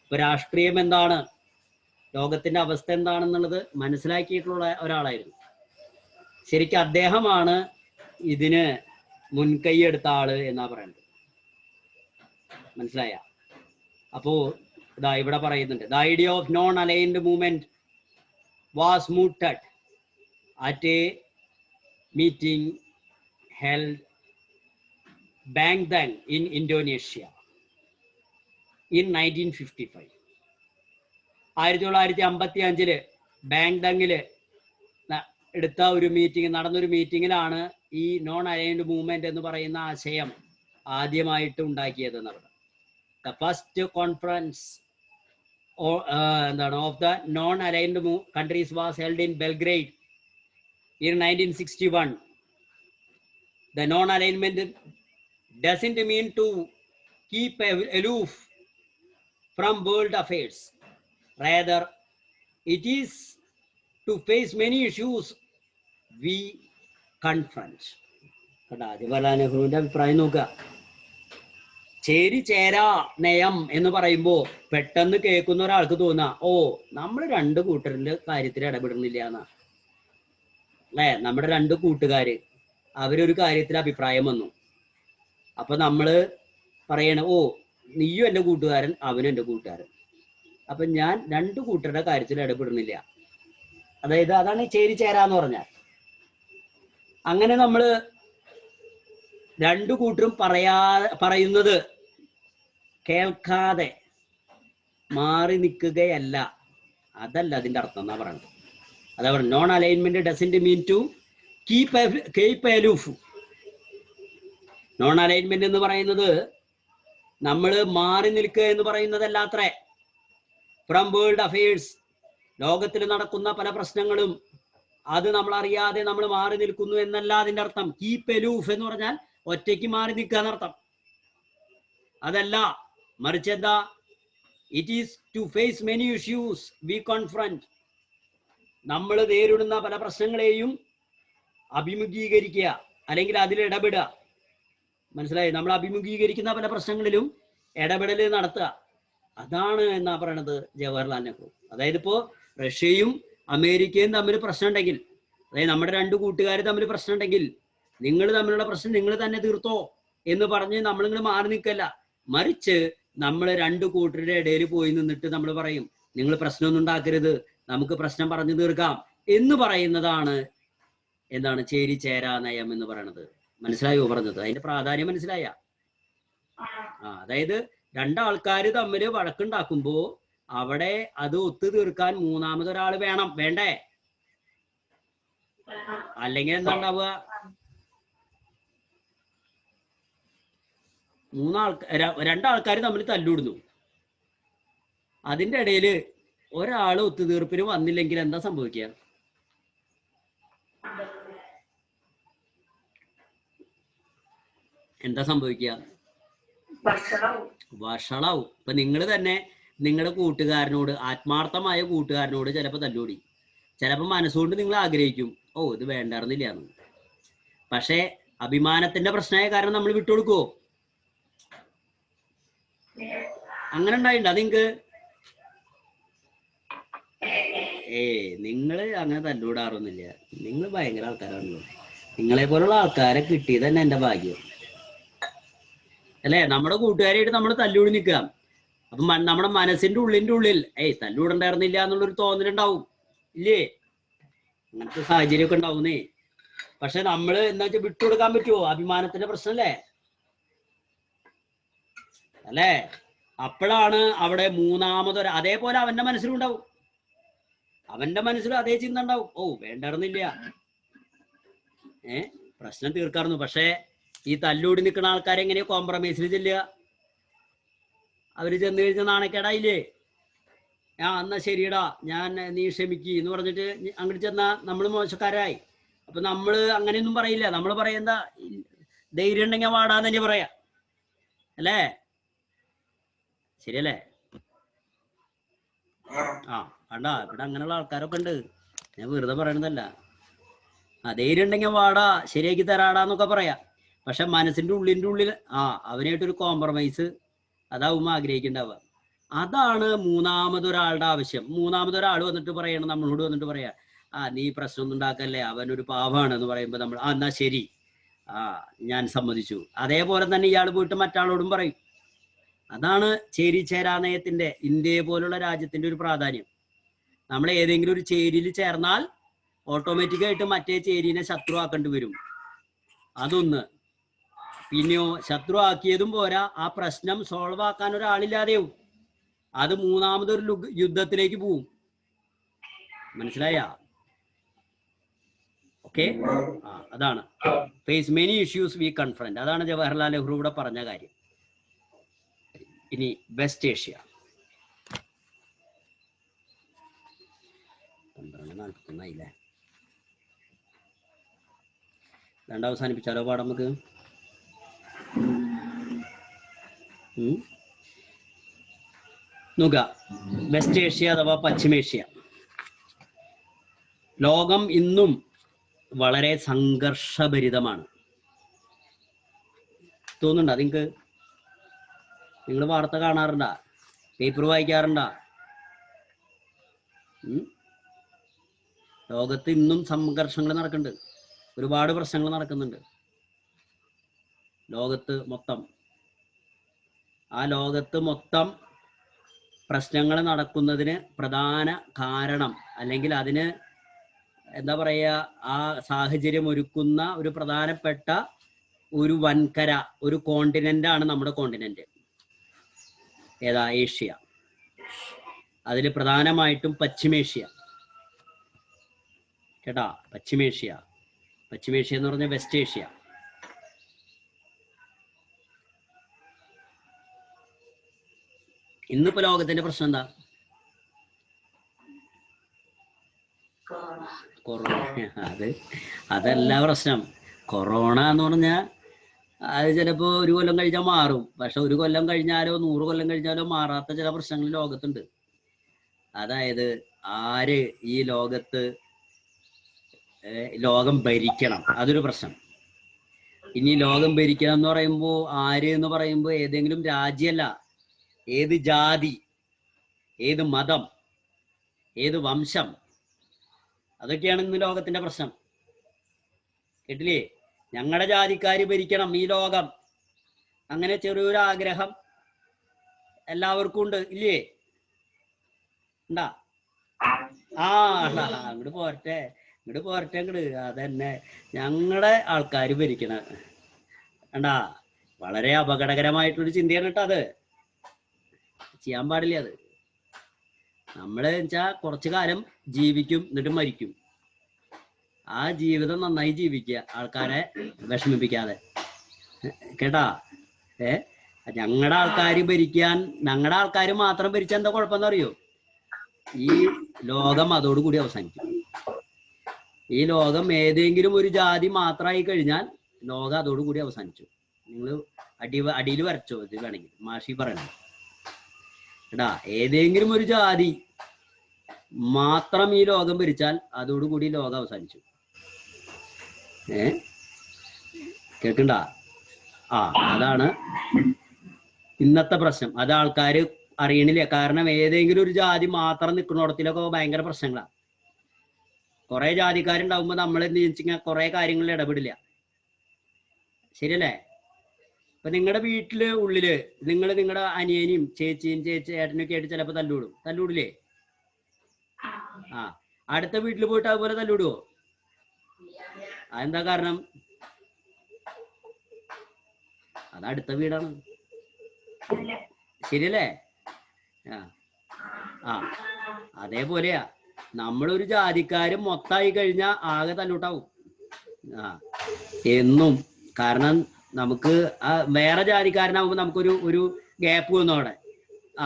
ഇപ്പൊ രാഷ്ട്രീയം എന്താണ്, ലോകത്തിന്റെ അവസ്ഥ എന്താണെന്നുള്ളത് മനസ്സിലാക്കിയിട്ടുള്ള ഒരാളായിരുന്നു. ശരിക്കും അദ്ദേഹമാണ് ഇതിന് മുൻകൈ എടുത്ത ആള് എന്നാ പറയുന്നത്. മനസ്സിലായ? അപ്പോ ഇതാ ഇവിടെ പറയുന്നുണ്ട്, the idea of non aligned movement was mooted at a meeting held Bandung in Indonesia in 1955. 1955 ബാങ്ക്തങ്ങില് എടുത്ത ഒരു മീറ്റിംഗ്, നടന്നൊരു മീറ്റിങ്ങിലാണ് ഈ നോൺ അലൈൻഡ് മൂവ്മെന്റ് എന്ന് പറയുന്ന ആശയം ആദ്യമായിട്ട് ഉണ്ടാക്കിയത് എന്നാണ്. The first conference of the non aligned countries was held in Belgrade in 1961. The non-alignment doesn't mean to keep aloof from world affairs. Rather, it is to face many issues we confront. Jawaharlal നെഹ്റുവിന്റെ അഭിപ്രായം നോക്കുക. ചേരി ചേരാ നയം എന്ന് പറയുമ്പോൾ പെട്ടെന്ന് കേൾക്കുന്ന ഒരാൾക്ക് തോന്നുക, ഓ നമ്മൾ രണ്ട് കൂട്ടരുടെ കാര്യത്തിൽ ഇടപെടുന്നില്ല എന്നാ അല്ലെ. നമ്മുടെ രണ്ട് കൂട്ടുകാര് അവരൊരു കാര്യത്തിൽ അഭിപ്രായം വന്നു, അപ്പൊ നമ്മള് പറയണ, ഓ നീയും എൻ്റെ കൂട്ടുകാരൻ, അവനും എൻ്റെ കൂട്ടുകാരൻ, അപ്പൊ ഞാൻ രണ്ട് കൂട്ടരുടെ കാര്യത്തിൽ ഇടപെടുന്നില്ല. അതായത് അതാണ് ചേരി ചേരാന്ന് പറഞ്ഞാൽ. അങ്ങനെ നമ്മള് രണ്ടു കൂട്ടരും പറയുന്നത് കേൾക്കാതെ മാറി നിൽക്കുകയല്ല, അതല്ല അതിന്റെ അർത്ഥം എന്നാ പറയുന്നത്. അതാ പറയുന്നത്, non alignment doesn't mean to keep aloof. Non alignment എന്ന് പറയുന്നത് നമ്മൾ മാറി നിൽക്കുക എന്ന് പറയുന്നതല്ല അത്രേ. ഫ്രം വേൾഡ് അഫയേഴ്സ്, ലോകത്തിൽ നടക്കുന്ന പല പ്രശ്നങ്ങളും അത് നമ്മൾ അറിയാതെ നമ്മൾ മാറി നിൽക്കുന്നു എന്നല്ല അതിന്റെ അർത്ഥം. കീപ്പ് അലൂഫ് എന്ന് പറഞ്ഞാൽ ഒറ്റയ്ക്ക് മാറി നിൽക്കുക എന്നർത്ഥം. അതല്ല, മറിച്ച് എന്താ, it is to face many issues we confront. നമ്മൾ നേരിടുന്ന പല പ്രശ്നങ്ങളെയും അഭിമുഖീകരിക്കുക, അല്ലെങ്കിൽ അതിൽ ഇടപെടുക. മനസ്സിലായി? നമ്മൾ അഭിമുഖീകരിക്കുന്ന പല പ്രശ്നങ്ങളിലും ഇടപെടൽ നടത്തുക. അതാണ് എന്നാ പറയണത് ജവഹർലാൽ നെഹ്റു. അതായത് ഇപ്പോ റഷ്യയും അമേരിക്കയും തമ്മിൽ പ്രശ്നം ഉണ്ടെങ്കിൽ, അതായത് നമ്മുടെ രണ്ട് കൂട്ടുകാർ തമ്മിൽ പ്രശ്നം ഉണ്ടെങ്കിൽ, നിങ്ങൾ തമ്മിലുള്ള പ്രശ്നം നിങ്ങൾ തന്നെ തീർത്തോ എന്ന് പറഞ്ഞ് നമ്മളിങ്ങനെ മാറി നിൽക്കല്ല. മറിച്ച് നമ്മൾ രണ്ട് കൂട്ടരുടെ ഇടയിൽ പോയി നിന്നിട്ട് നമ്മൾ പറയും, നിങ്ങൾ പ്രശ്നമൊന്നും ഉണ്ടാക്കരുത്, നമുക്ക് പ്രശ്നം പറഞ്ഞു തീർക്കാം എന്ന് പറയുന്നതാണ് എന്താണ് ചേരി ചേരാ നയം എന്ന് പറയുന്നത്. മനസ്സിലായോ പറഞ്ഞത്? അതിന്റെ പ്രാധാന്യം മനസ്സിലായ? അതായത് രണ്ടാൾക്കാർ തമ്മിൽ വഴക്കുണ്ടാക്കുമ്പോ അവിടെ അത് ഒത്തു തീർക്കാൻ മൂന്നാമതൊരാൾ വേണ്ടേ? അല്ലെങ്കിൽ എന്താ ഉണ്ടാവുക? രണ്ടാൾക്കാർ തമ്മിൽ തല്ലുവിടുന്നു, അതിന്റെ ഇടയിൽ ഒരാൾ ഒത്തുതീർപ്പിന് വന്നില്ലെങ്കിൽ എന്താ സംഭവിക്കുക? വഷളാവും. ഇപ്പൊ നിങ്ങൾ തന്നെ നിങ്ങളുടെ കൂട്ടുകാരനോട്, ആത്മാർത്ഥമായ കൂട്ടുകാരനോട് ചിലപ്പോൾ തല്ലുകൂടി, ചിലപ്പോൾ മനസ്സുകൊണ്ട് നിങ്ങൾ ആഗ്രഹിക്കും, ഓ ഇത് വേണ്ടായിരുന്നില്ല എന്ന്. പക്ഷെ അഭിമാനത്തിന്റെ പ്രശ്നമായ കാരണം നമ്മൾ വിട്ടുകൊടുക്കുവോ? അങ്ങനെ ഉണ്ടായിട്ടുണ്ട് അത് നിങ്ങൾക്ക്? നിങ്ങൾ അങ്ങനെ തല്ലുകൂടാറൊന്നുമില്ല. നിങ്ങൾ ഭയങ്കര ആൾക്കാരാണല്ലോ. നിങ്ങളെ പോലുള്ള ആൾക്കാരെ കിട്ടിയത് തന്നെ എന്റെ ഭാഗ്യം അല്ലേ? നമ്മുടെ കൂട്ടുകാരായിട്ട് നമ്മൾ തല്ലുകൂടി നിൽക്കുക. അപ്പൊ നമ്മുടെ മനസ്സിന്റെ ഉള്ളിൽ തല്ലുകൂടണ്ടായിരുന്നില്ല എന്നുള്ളൊരു തോന്നലുണ്ടാവും, ഇല്ലേ? അങ്ങനത്തെ സാഹചര്യമൊക്കെ ഉണ്ടാവുന്നേ. പക്ഷെ നമ്മൾ എന്താ വെച്ചാൽ വിട്ടുകൊടുക്കാൻ പറ്റുമോ? അഭിമാനത്തിന്റെ പ്രശ്നമല്ലേ അല്ലേ? അപ്പോഴാണ് അവിടെ മൂന്നാമതൊരു, അതേപോലെ അവന്റെ മനസ്സിലുണ്ടാവും, അവന്റെ മനസ്സിലും അതേ ചിന്ത ഉണ്ടാവും, ഓ വേണ്ടായിരുന്നില്ല, പ്രശ്നം തീർക്കാറുന്നു. പക്ഷെ ഈ തല്ലൂടി നിൽക്കുന്ന ആൾക്കാരെ എങ്ങനെയാ കോംപ്രമൈസിൽ ചെല്ലുക? അവര് ചെന്ന് കഴിഞ്ഞ നാണക്കേടായില്ലേ? എന്നാ ശരിയടാ, നീ ക്ഷമിക്ക് എന്ന് പറഞ്ഞിട്ട് അങ്ങോട്ട് ചെന്നാ നമ്മൾ മോശക്കാരായി. അപ്പൊ നമ്മള് അങ്ങനെയൊന്നും പറയില്ല. നമ്മൾ പറയുന്ന ധൈര്യം ഉണ്ടെങ്കിൽ വാടാന്ന് തന്നെ പറയാ, അല്ലേ? ശരിയല്ലേ? വേണ്ട, ഇവിടെ അങ്ങനെയുള്ള ആൾക്കാരൊക്കെ ഉണ്ട്, ഞാൻ വെറുതെ പറയണതല്ല. ധൈര്യം ഉണ്ടെങ്കിൽ വാടാ, ശരിയാക്കി തരാടാന്നൊക്കെ പറയാം. പക്ഷെ മനസ്സിന്റെ ഉള്ളിൽ അവനായിട്ടൊരു കോംപ്രമൈസ് അതാവും ആഗ്രഹിക്കണ്ടാവുക. അതാണ് മൂന്നാമതൊരാളുടെ ആവശ്യം. മൂന്നാമതൊരാൾ വന്നിട്ട് പറയണം, നമ്മളോട് വന്നിട്ട് പറയാ, നീ പ്രശ്നമൊന്നും ഉണ്ടാക്കല്ലേ, അവനൊരു പാവാണ് എന്ന് പറയുമ്പോൾ നമ്മൾ എന്നാ ശരി, ഞാൻ സമ്മതിച്ചു. അതേപോലെ തന്നെ ഇയാൾ പോയിട്ട് മറ്റാളോടും പറയും. അതാണ് ചേരി ചേരാ നയത്തിന്റെ, ഇന്ത്യയെ പോലുള്ള രാജ്യത്തിന്റെ ഒരു പ്രാധാന്യം. നമ്മൾ ഏതെങ്കിലും ഒരു ചേരിയിൽ ചേർന്നാൽ ഓട്ടോമാറ്റിക്കായിട്ട് മറ്റേ ചേരിനെ ശത്രു ആക്കേണ്ടി വരും. അതൊന്ന്. പിന്നെയോ ശത്രു ആക്കിയതും പോരാ, ആ പ്രശ്നം സോൾവ് ആക്കാൻ ഒരാളില്ലാതെയും അത് മൂന്നാമതൊരു യുദ്ധത്തിലേക്ക് പോവും. മനസ്സിലായ? ഓക്കെ, അതാണ് face many issues we confront. അതാണ് ജവഹർലാൽ നെഹ്റു ഇവിടെ പറഞ്ഞ കാര്യം. ഇനി വെസ്റ്റ് ഏഷ്യ. 12:41 രണ്ടാം അവസാനിപ്പിച്ചാലോ പാഠം നമുക്ക്? നോക്കുക, വെസ്റ്റ് ഏഷ്യ അഥവാ പശ്ചിമേഷ്യ. ലോകം ഇന്നും വളരെ സംഘർഷഭരിതമാണ്. തോന്നുന്നുണ്ടോ നിങ്ങൾക്ക്? നിങ്ങൾ വാർത്ത കാണാറുണ്ടാ? പേപ്പർ വായിക്കാറുണ്ടാ? ലോകത്ത് ഇന്നും സംഘർഷങ്ങൾ നടക്കുന്നുണ്ട്, ഒരുപാട് പ്രശ്നങ്ങൾ നടക്കുന്നുണ്ട് ലോകത്ത് മൊത്തം. ആ ലോകത്ത് മൊത്തം പ്രശ്നങ്ങൾ നടക്കുന്നതിന് പ്രധാന കാരണം, അല്ലെങ്കിൽ അതിന് എന്താ പറയുക, ആ സാഹചര്യം ഒരുക്കുന്ന ഒരു പ്രധാനപ്പെട്ട ഒരു വൻകര, ഒരു കോണ്ടിനെന്റ് ആണ് നമ്മുടെ കോണ്ടിനെന്റ്. ഏതാ? ഏഷ്യ. അതിൽ പ്രധാനമായിട്ടും പശ്ചിമേഷ്യ. കേട്ടാ, പശ്ചിമേഷ്യ. പശ്ചിമേഷ്യ എന്ന് പറഞ്ഞാൽ വെസ്റ്റ് ഏഷ്യ. ഇന്നിപ്പോ ലോകത്തിന്റെ പ്രശ്നം എന്താ? കൊറോണ. അതല്ല പ്രശ്നം. കൊറോണ എന്ന് പറഞ്ഞാൽ അത് ചിലപ്പോ ഒരു കൊല്ലം കഴിഞ്ഞാൽ മാറും, പക്ഷെ ഒരു കൊല്ലം കഴിഞ്ഞാലോ 100 കൊല്ലം കഴിഞ്ഞാലോ മാറാത്ത ചില പ്രശ്നങ്ങൾ ലോകത്തുണ്ട്. അതായത് ആര് ഈ ലോകം ഭരിക്കണം, അതൊരു പ്രശ്നം. ഇനി ലോകം ഭരിക്കണം എന്ന് പറയുമ്പോൾ ആര് എന്ന് പറയുമ്പോൾ ഏതെങ്കിലും രാജ്യമല്ല, ഏത് ജാതി, ഏത് മതം, ഏത് വംശം, അതൊക്കെയാണ് ഇന്ന് ലോകത്തിന്റെ പ്രശ്നം. കേട്ടില്ലേ? ഞങ്ങളുടെ ജാതിക്കാര് ഭരിക്കണം ഈ ലോകം, അങ്ങനെ ചെറിയൊരു ആഗ്രഹം എല്ലാവർക്കും ഉണ്ട്, ഇല്ലേ? ഉണ്ടാ? അങ്ങോട്ട് പോരട്ടെ, അങ്ങോട്ട്. അതന്നെ ഞങ്ങളുടെ ആൾക്കാര് ഭരിക്കണ കണ്ടാ. വളരെ അപകടകരമായിട്ടൊരു ചിന്തയാണ് കേട്ടോ. അത് ചെയ്യാൻ പാടില്ല. അത് നമ്മള് വെച്ചാ കുറച്ചു കാലം ജീവിക്കും, എന്നിട്ട് മരിക്കും. ആ ജീവിതം നന്നായി ജീവിക്കുക, ആൾക്കാരെ വിഷമിപ്പിക്കാതെ. കേട്ടാ? ഞങ്ങളുടെ ആൾക്കാര് ഭരിക്കാൻ, ഞങ്ങളുടെ ആൾക്കാര് മാത്രം ഭരിച്ചാൽ എന്താ കുഴപ്പമെന്ന് അറിയോ? ഈ ലോകം അതോടുകൂടി അവസാനിക്കും. ഈ ലോകം ഏതെങ്കിലും ഒരു ജാതി മാത്രമായി കഴിഞ്ഞാൽ ലോകം അതോടുകൂടി അവസാനിച്ചു. നിങ്ങൾ അടിയിൽ വരച്ചോ, ഇത് വേണമെങ്കിൽ മാഷി പറയണം കേട്ടാ. ഏതെങ്കിലും ഒരു ജാതി മാത്രം ഈ ലോകം ഭരിച്ചാൽ അതോടുകൂടി ലോകം അവസാനിച്ചു. കേൾക്കണ്ട? അതാണ് ഇന്നത്തെ പ്രശ്നം. അത് ആൾക്കാര് അറിയണില്ല. കാരണം ഏതെങ്കിലും ഒരു ജാതി മാത്രം നിൽക്കുന്നിടത്തിലൊക്കെ ഭയങ്കര പ്രശ്നങ്ങളാണ്. കുറെ ജാതിക്കാരുണ്ടാവുമ്പോ നമ്മൾ എന്ത് വെച്ചാൽ കുറെ കാര്യങ്ങളിൽ ഇടപെടില്ല. ശരിയല്ലേ? ഇപ്പൊ നിങ്ങളുടെ വീട്ടില് ഉള്ളില് നിങ്ങൾ നിങ്ങളുടെ അനിയനെയും ചേച്ചിയും ഏട്ടനൊക്കെ ആയിട്ട് ചിലപ്പോ തല്ലൂടില്ലേ? അടുത്ത വീട്ടിൽ പോയിട്ട് അതുപോലെ തല്ലൂടുവോ? അതെന്താ കാരണം? അത് അടുത്ത വീടാണ്. ശരിയല്ലേ? അതേപോലെയാ നമ്മളൊരു ജാതിക്കാരും മൊത്തമായി കഴിഞ്ഞാൽ ആകെ തല്ലൂട്ടാവും എന്നും. കാരണം നമുക്ക് വേറെ ജാതിക്കാരനാവുമ്പോ നമുക്കൊരു ഗ്യാപ്പ് വന്നു അവിടെ.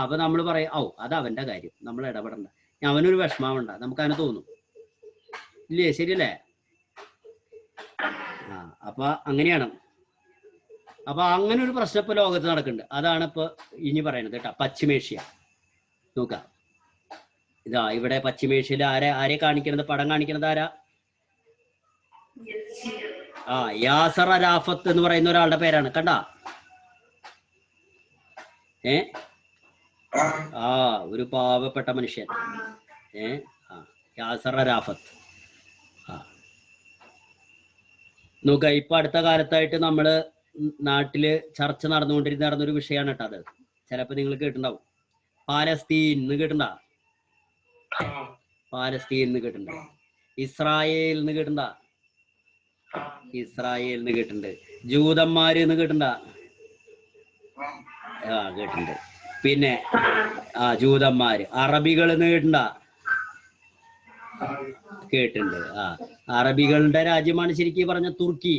അപ്പൊ നമ്മൾ പറയും, അത് അവന്റെ കാര്യം, നമ്മൾ ഇടപെടണ്ട, അവനൊരു വിഷമമുണ്ട, നമുക്കതിനെ തോന്നും, ഇല്ലേ? ശരിയല്ലേ? അപ്പൊ അങ്ങനെയാണ്. അപ്പൊ അങ്ങനെ ഒരു പ്രശ്നം ഇപ്പൊ ലോകത്ത് നടക്കുന്നുണ്ട്. അതാണ് ഇപ്പൊ ഇനി പറയുന്നത് കേട്ടോ. പശ്ചിമേഷ്യ നോക്കാം. ഇതാ ഇവിടെ പശ്ചിമേഷ്യയിൽ ആരെ കാണിക്കണത്? പടം കാണിക്കണത് ആരാ? യാസർ അറാഫത്ത് എന്ന് പറയുന്ന ഒരാളുടെ പേരാണ്. കണ്ട? ഒരു പാവപ്പെട്ട മനുഷ്യൻ. യാസർ അറാഫത്ത്. നോക്ക, ഇപ്പൊ അടുത്ത കാലത്തായിട്ട് നമ്മള് നാട്ടില് ചർച്ച നടന്നൊരു വിഷയമാണ് കേട്ടോ. അത് ചിലപ്പോ നിങ്ങൾ കേട്ടിട്ടുണ്ടാവും. പാലസ്തീൻ എന്ന് കേട്ടിട്ടുണ്ടാ? പാലസ്തീൻ എന്ന് കേട്ടിട്ടുണ്ടോ? ഇസ്രായേൽ എന്ന് കേട്ടിട്ടുണ്ടാ? ഇസ്രായേൽ എന്ന് കേട്ടിട്ടുണ്ട്. ജൂതന്മാര് എന്ന് കേട്ടിട്ടുണ്ടാ? കേട്ടിട്ടുണ്ട്. പിന്നെ ജൂതന്മാര്. അറബികൾ എന്ന് കേട്ടിട്ടുണ്ടാ? കേട്ടിട്ടുണ്ട്. അറബികളുടെ രാജ്യമാണ് ശരിക്കും പറഞ്ഞ തുർക്കി.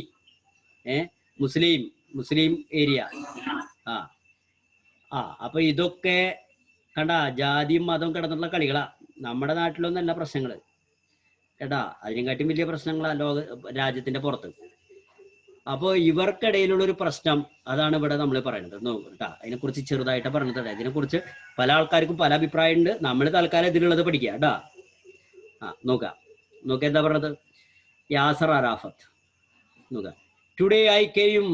മുസ്ലിം ഏരിയ. അപ്പൊ ഇതൊക്കെ കണ്ട ജാതിയും മതവും കിടന്നിട്ടുള്ള കളികളാ. നമ്മുടെ നാട്ടിലൊന്നല്ല പ്രശ്നങ്ങള് കേട്ടാ, അതിനെക്കാട്ടും വലിയ പ്രശ്നങ്ങളാ രാജ്യത്തിന്റെ പുറത്ത്. അപ്പോൾ ഇവർക്കിടയിലുള്ള ഒരു പ്രശ്നം അതാണ് ഇവിടെ നമ്മൾ പറയുന്നത് കേട്ടാ. അതിനെക്കുറിച്ച് ചെറുതായിട്ട് പറഞ്ഞിട്ടുണ്ട്. ഇതിനെക്കുറിച്ച് പല ആൾക്കാർക്കും പല അഭിപ്രായമുണ്ട്. നമ്മൾ തൽക്കാലം ഇതിലുള്ളത് പഠിക്കുക കേട്ടാ. നോക്ക എന്താ പറഞ്ഞത്? യാസർ അറാഫത്ത് നോക്ക. Today I came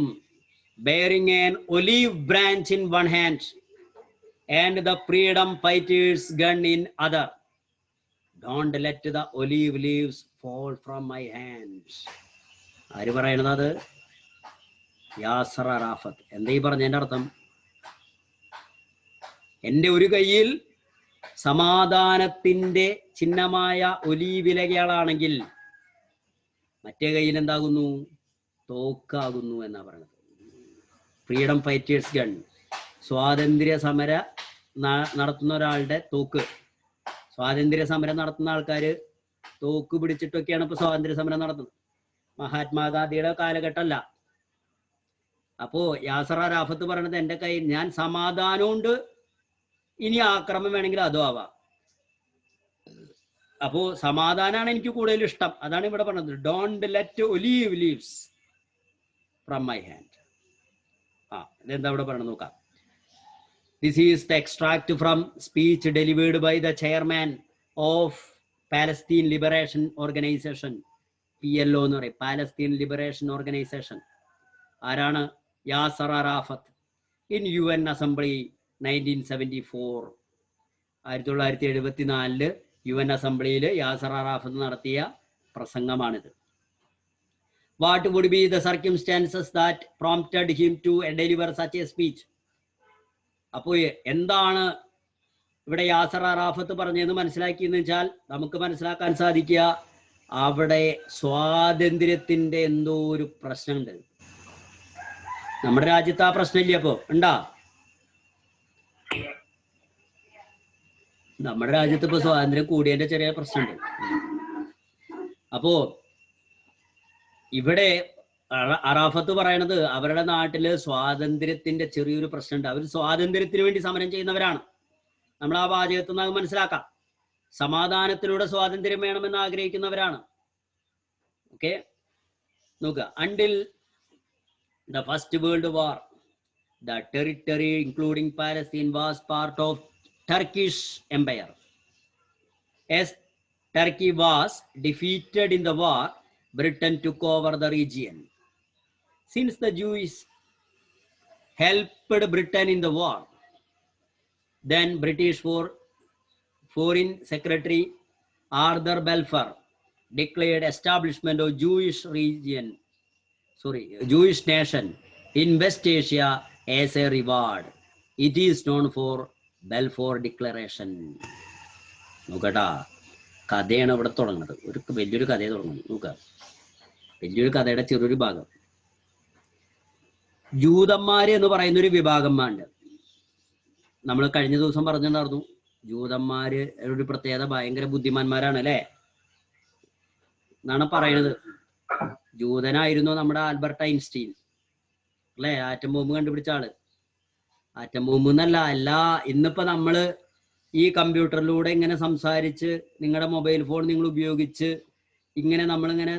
bearing an olive branch in one hand and the freedom fighters gun in other. Don't let the olive leaves fall from my hands. ആര് പറയണത്? അത് യാസർ അറാഫത്ത്. എന്താ ഈ പറഞ്ഞതിന്റെ അർത്ഥം? എൻ്റെ ഒരു കയ്യിൽ സമാധാനത്തിന്റെ ചിഹ്നമായ ഒലീവിലകളാണെങ്കിൽ മറ്റേ കയ്യിൽ എന്താകുന്നു? തോക്കാകുന്നു എന്നാ പറയുന്നത്. ഫ്രീഡം ഫൈറ്റേഴ്സ് ഗൺ, സ്വാതന്ത്ര്യ സമര നടത്തുന്ന ഒരാളുടെ തോക്ക്. സ്വാതന്ത്ര്യ സമരം നടത്തുന്ന ആൾക്കാർ തോക്ക് പിടിച്ചിട്ടൊക്കെയാണ് ഇപ്പൊ സ്വാതന്ത്ര്യ സമരം നടത്തുന്നത്. മഹാത്മാഗാന്ധിയുടെ കാലഘട്ടമല്ല. അപ്പോ യാസർ അറാഫത്ത് പറയണത് എൻ്റെ കയ്യിൽ ഞാൻ സമാധാനമുണ്ട്, ഇനി ആക്രമം വേണമെങ്കിൽ അതും ആവാം. അപ്പോ സമാധാനമാണ് എനിക്ക് കൂടുതൽ ഇഷ്ടം. അതാണ് ഇവിടെ പറഞ്ഞത്. Don't let olive leaves from my hand. ഇതെന്താ ഇവിടെ പറയണം നോക്കാം. This is the extract from speech delivered by the chairman of Palestine Liberation Organisation, PLO എന്ന് പറയും, പാലസ്തീൻ ലിബറേഷൻ ഓർഗനൈസേഷൻ. ആരാണ്? Yasser Arafat. In UN assembly 1974. 1974 UN അസംബ്ലിയിൽ യാസർ അറാഫത്ത് നടത്തിയ പ്രസംഗമാണിത്. What would be the circumstances that prompted him to deliver such a speech? അപ്പോൾ എന്താണ് ഇവിടെ യാസർ അറാഫത്ത് പറഞ്ഞതെന്ന് മനസ്സിലാക്കിയെന്ന് വെച്ചാൽ നമുക്ക് മനസ്സിലാക്കാൻ സാധിക്കുക, അവിടെ സ്വാതന്ത്ര്യത്തിന്റെ എന്തോ ഒരു പ്രശ്നമുണ്ട്. നമ്മുടെ രാജ്യത്ത് ആ പ്രശ്നമില്ല. അപ്പോ ഉണ്ടാ? നമ്മുടെ രാജ്യത്ത് ഇപ്പൊ സ്വാതന്ത്ര്യം കൂടിയതിന്റെ ചെറിയ പ്രശ്നമുണ്ട്. അപ്പോ ഇവിടെ അറാഫത്ത് പറയണത് അവരുടെ നാട്ടില് സ്വാതന്ത്ര്യത്തിന്റെ ചെറിയൊരു പ്രശ്നമുണ്ട്. അവർ സ്വാതന്ത്ര്യത്തിന് വേണ്ടി സമരം ചെയ്യുന്നവരാണ്. നമ്മൾ ആ വാചകത്തിൽ നിന്ന് മനസ്സിലാക്കാം. സമാധാനത്തിലൂടെ സ്വാതന്ത്ര്യം വേണമെന്ന് ആഗ്രഹിക്കുന്നവരാണ്. ഓക്കെ, നോക്കുക. Until the first world war the territory including Palestine was part of Turkish Empire. As Turkey was defeated in the war, Britain took over the region. Since the Jews helped Britain in the war, then British Foreign Secretary Arthur Balfour declared establishment of Jewish nation in West Asia as a reward. It is known for Balfour Declaration. നോക്കട്ടാ, കഥയാണ് ഇവിടെ തുടങ്ങുന്നത്. ഒരു വലിയൊരു കഥയെ തുടങ്ങുന്നത്. നോക്കുക, വലിയൊരു കഥയുടെ ചെറിയൊരു ഭാഗം. ജൂതന്മാര് എന്ന് പറയുന്ന ഒരു വിഭാഗന്മാരുണ്ട്. നമ്മൾ കഴിഞ്ഞ ദിവസം പറഞ്ഞിട്ടുണ്ടായിരുന്നു, ജൂതന്മാര് ഒരു പ്രത്യേകത ഭയങ്കര ബുദ്ധിമാന്മാരാണ് അല്ലെ എന്നാണ് പറയുന്നത്. ജൂതനായിരുന്നു നമ്മുടെ ആൽബർട്ട് ഐൻസ്റ്റീൻ അല്ലെ, ആറ്റം ബോംബ് കണ്ടുപിടിച്ച ആള്. ആറ്റം ബോംബ് എന്നല്ല, ഇന്നിപ്പോ നമ്മള് ഈ കമ്പ്യൂട്ടറിലൂടെ ഇങ്ങനെ സംസാരിച്ച് നിങ്ങളുടെ മൊബൈൽ ഫോൺ നിങ്ങൾ ഉപയോഗിച്ച് ഇങ്ങനെ നമ്മളിങ്ങനെ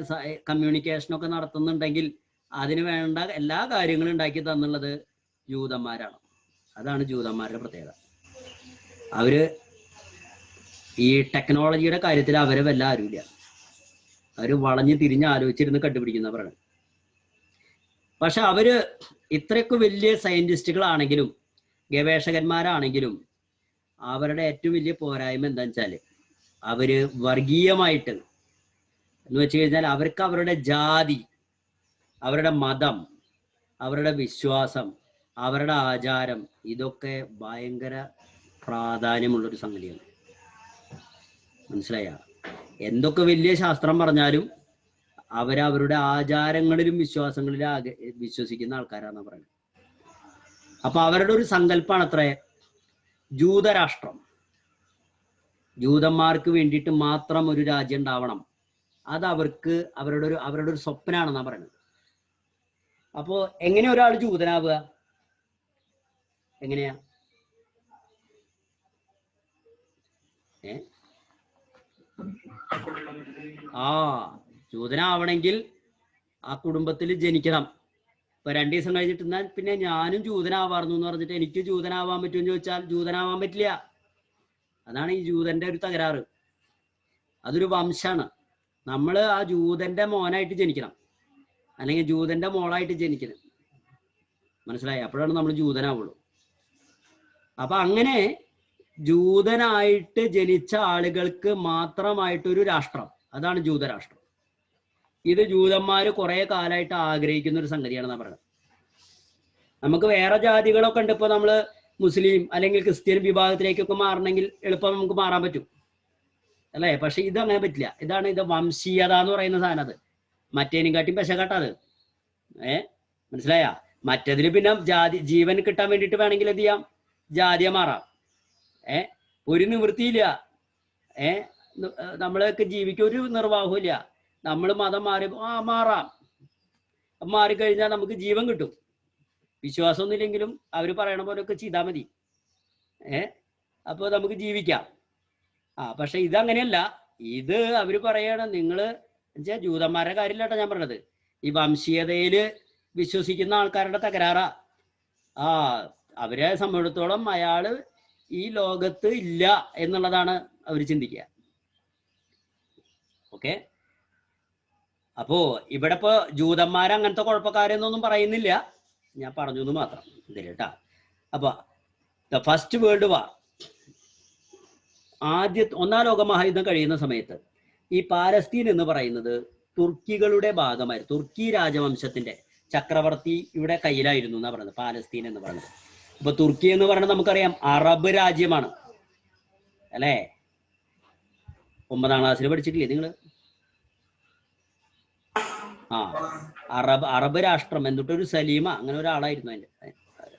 കമ്മ്യൂണിക്കേഷനൊക്കെ നടത്തുന്നുണ്ടെങ്കിൽ അതിന് വേണ്ട എല്ലാ കാര്യങ്ങളും ഉണ്ടാക്കി തന്നുള്ളത് ജൂതന്മാരാണ്. അതാണ് ജൂതന്മാരുടെ പ്രത്യേകത. അവര് ഈ ടെക്നോളജിയുടെ കാര്യത്തിൽ അവരെ വല്ല ആരുമില്ല. അവര് വളഞ്ഞ് തിരിഞ്ഞ് ആലോചിച്ചിരുന്ന് കണ്ടുപിടിക്കുന്നവരാണ്. പക്ഷെ അവര് ഇത്രയൊക്കെ വലിയ സയന്റിസ്റ്റുകളാണെങ്കിലും ഗവേഷകന്മാരാണെങ്കിലും അവരുടെ ഏറ്റവും വലിയ പോരായ്മ എന്താണെന്ന് വെച്ചാല് അവര് വർഗീയമായിട്ട് എന്ന് വെച്ച് കഴിഞ്ഞാൽ അവർക്ക് അവരുടെ ജാതി, അവരുടെ മതം, അവരുടെ വിശ്വാസം, അവരുടെ ആചാരം ഇതൊക്കെ ഭയങ്കര പ്രാധാന്യമുള്ളൊരു സംഗതിയാണ്. മനസ്സിലായ? എന്തൊക്കെ വലിയ ശാസ്ത്രം പറഞ്ഞാലും അവരവരുടെ ആചാരങ്ങളിലും വിശ്വാസങ്ങളിലും വിശ്വസിക്കുന്ന ആൾക്കാരാണെന്ന് പറയുന്നത്. അപ്പൊ അവരുടെ ഒരു സങ്കല്പമാണ് അത്ര ജൂതരാഷ്ട്രം. ജൂതന്മാർക്ക് വേണ്ടിയിട്ട് മാത്രം ഒരു രാജ്യം ഉണ്ടാവണം അത് അവരുടെ ഒരു സ്വപ്നമാണെന്നാണ് പറയുന്നത്. അപ്പോ എങ്ങനെ ഒരാൾ ജൂതനാവുക? എങ്ങനെയാ? ജൂതനാവണമെങ്കിൽ ആ കുടുംബത്തിൽ ജനിക്കണം. ഇപ്പൊ 2 ദിവസം കഴിഞ്ഞിട്ട് എന്നാൽ പിന്നെ ഞാനും ജൂതനാവാർന്നു എന്ന് പറഞ്ഞിട്ട് എനിക്ക് ജൂതനാവാൻ പറ്റുമെന്ന് ചോദിച്ചാൽ ജൂതനാവാൻ പറ്റില്ല. അതാണ് ഈ ജൂതന്റെ ഒരു തകരാറ്. അതൊരു വംശാണ്. നമ്മൾ ആ ജൂതന്റെ മോനായിട്ട് ജനിക്കണം, അല്ലെങ്കിൽ ജൂതന്റെ മോളായിട്ട് ജനിക്കണം. മനസ്സിലായി? അപ്പോഴാണ് നമ്മൾ ജൂതനാവുള്ളൂ. അപ്പൊ അങ്ങനെ ജൂതനായിട്ട് ജനിച്ച ആളുകൾക്ക് മാത്രമായിട്ടൊരു രാഷ്ട്രം, അതാണ് ജൂതരാഷ്ട്രം. ഇത് ജൂതന്മാര് കുറെ കാലമായിട്ട് ആഗ്രഹിക്കുന്ന ഒരു സംഗതിയാണെന്നാണ് പറയുന്നത്. നമുക്ക് വേറെ ജാതികളൊക്കെ ഉണ്ട്. ഇപ്പൊ നമ്മള് മുസ്ലിം അല്ലെങ്കിൽ ക്രിസ്ത്യൻ വിഭാഗത്തിലേക്കൊക്കെ മാറണമെങ്കിൽ എളുപ്പം നമുക്ക് മാറാൻ പറ്റും, അല്ലേ? പക്ഷെ ഇത് അങ്ങനെ പറ്റില്ല. ഇത് വംശീയത എന്ന് പറയുന്ന സാധനം. അത് മറ്റേനും കാട്ടി പെശകാട്ടത്. മനസ്സിലായ? മറ്റതിന് പിന്നെ ജീവൻ കിട്ടാൻ വേണ്ടിയിട്ട് വേണമെങ്കിൽ എന്ത് ചെയ്യാം? ജാതിയെ മാറാം. ഒരു നിവൃത്തിയില്ല. നമ്മളൊക്കെ ജീവിക്കാൻ ഒരു നിർവാഹവും ഇല്ല. നമ്മൾ മതം മാറാം. മാറിക്കഴിഞ്ഞാൽ നമുക്ക് ജീവൻ കിട്ടും. വിശ്വാസമൊന്നും ഇല്ലെങ്കിലും അവർ പറയണ പോലെയൊക്കെ ചെയ്താൽ മതി. അപ്പൊ നമുക്ക് ജീവിക്കാം. പക്ഷെ ഇതങ്ങനെയല്ല. ഇത് അവര് പറയണ, നിങ്ങള് എന്നുവെച്ചാൽ ജൂതന്മാരുടെ കാര്യമില്ലാട്ടോ ഞാൻ പറഞ്ഞത്, ഈ വംശീയതയില് വിശ്വസിക്കുന്ന ആൾക്കാരുടെ തകരാറാ. അവരെ സംബന്ധിച്ചിടത്തോളം അയാള് ഈ ലോകത്ത് ഇല്ല എന്നുള്ളതാണ് അവർ ചിന്തിക്കുക. ഓക്കെ. അപ്പോ ഇവിടെ ഇപ്പൊ ജൂതന്മാരെ അങ്ങനത്തെ കുഴപ്പക്കാരെന്നൊന്നും പറയുന്നില്ല, ഞാൻ പറഞ്ഞു എന്ന് മാത്രം ഇതിൽ കേട്ടാ. അപ്പൊ ദ ഫസ്റ്റ് വേൾഡ് വാർ, ഒന്നാം ലോക മഹായുദ്ധം കഴിയുന്ന സമയത്ത് ഈ പാലസ്തീൻ എന്ന് പറയുന്നത് തുർക്കികളുടെ ഭാഗമായിരുന്നു. തുർക്കി രാജവംശത്തിന്റെ ചക്രവർത്തി ഇവിടെ കയ്യിലായിരുന്നു എന്നാ പറയുന്നത് പാലസ്തീൻ എന്ന് പറയുന്നത്. ഇപ്പൊ തുർക്കി എന്ന് പറയുന്നത് നമുക്കറിയാം അറബ് രാജ്യമാണ്, അല്ലേ? 9ാം ക്ലാസ്സിൽ പഠിച്ചിട്ടില്ലേ നിങ്ങള്? അറബ് രാഷ്ട്രം. എന്നിട്ടൊരു സലീമ അങ്ങനെ ഒരാളായിരുന്നു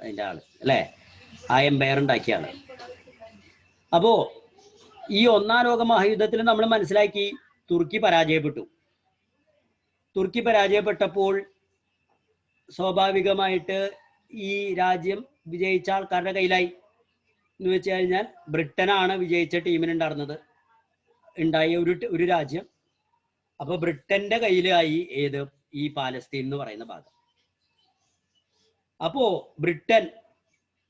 അതിന്റെ ആള്, അല്ലേ? ആ എംപയർ ഉണ്ടാക്കിയ ആള്. അപ്പോ ഈ 1ാം ലോക മഹായുദ്ധത്തിൽ നമ്മൾ മനസ്സിലാക്കി തുർക്കി പരാജയപ്പെട്ടു. തുർക്കി പരാജയപ്പെട്ടപ്പോൾ സ്വാഭാവികമായിട്ട് ഈ രാജ്യം വിജയിച്ച ആൾക്കാരുടെ കയ്യിലായി. എന്ന് വെച്ച് കഴിഞ്ഞാൽ ബ്രിട്ടനാണ് വിജയിച്ച ടീമിനുണ്ടായിരുന്നത്, ഉണ്ടായ ഒരു രാജ്യം. അപ്പൊ ബ്രിട്ടന്റെ കയ്യിലായി ഈ പാലസ്തീൻ എന്ന് പറയുന്ന ഭാഗം. അപ്പോ ബ്രിട്ടൻ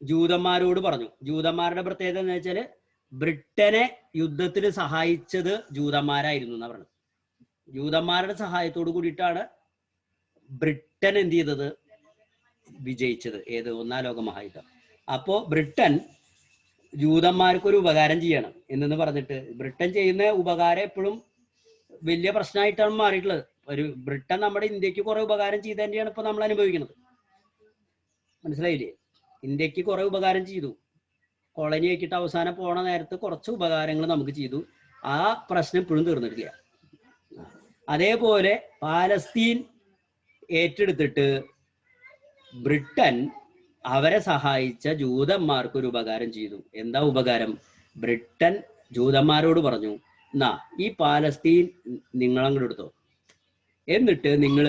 ജൂതന്മാരോട് പറഞ്ഞു. ജൂതന്മാരുടെ പ്രത്യേകത എന്ന് വെച്ചാല് ബ്രിട്ടനെ യുദ്ധത്തിൽ സഹായിച്ചത് ജൂതന്മാരായിരുന്നു എന്നാ പറഞ്ഞത്. ജൂതന്മാരുടെ സഹായത്തോട് കൂടിയിട്ടാണ് ബ്രിട്ടൻ എന്ത് ചെയ്തത്? വിജയിച്ചത്. 1ാം ലോക മഹായുദ്ധം. അപ്പോ ബ്രിട്ടൻ ജൂതന്മാർക്കൊരു ഉപകാരം ചെയ്യണം എന്നു പറഞ്ഞിട്ട് ബ്രിട്ടൻ ചെയ്യുന്ന ഉപകാരം എപ്പോഴും വലിയ പ്രശ്നമായിട്ടാണ് മാറിയിട്ടുള്ളത്. ബ്രിട്ടൻ നമ്മുടെ ഇന്ത്യക്ക് കുറെ ഉപകാരം ചെയ്തതിന്റെയാണ് ഇപ്പൊ നമ്മൾ അനുഭവിക്കുന്നത്. മനസ്സിലായില്ലേ? ഇന്ത്യക്ക് കുറെ ഉപകാരം ചെയ്തു. കോളനി ആക്കിയിട്ട് അവസാനം പോണ നേരത്ത് കുറച്ച് ഉപകാരങ്ങൾ നമുക്ക് ചെയ്തു. ആ പ്രശ്നം ഇപ്പോഴും തീർന്നിട്ടില്ല. അതേപോലെ പാലസ്തീൻ ഏറ്റെടുത്തിട്ട് ബ്രിട്ടൻ അവരെ സഹായിച്ച ജൂതന്മാർക്കൊരു ഉപകാരം ചെയ്തു. എന്താ ഉപകാരം? ബ്രിട്ടൻ ജൂതന്മാരോട് പറഞ്ഞു, എന്നാ ഈ പാലസ്തീൻ നിങ്ങളങ്ങോട്ട് എടുത്തോ, എന്നിട്ട് നിങ്ങൾ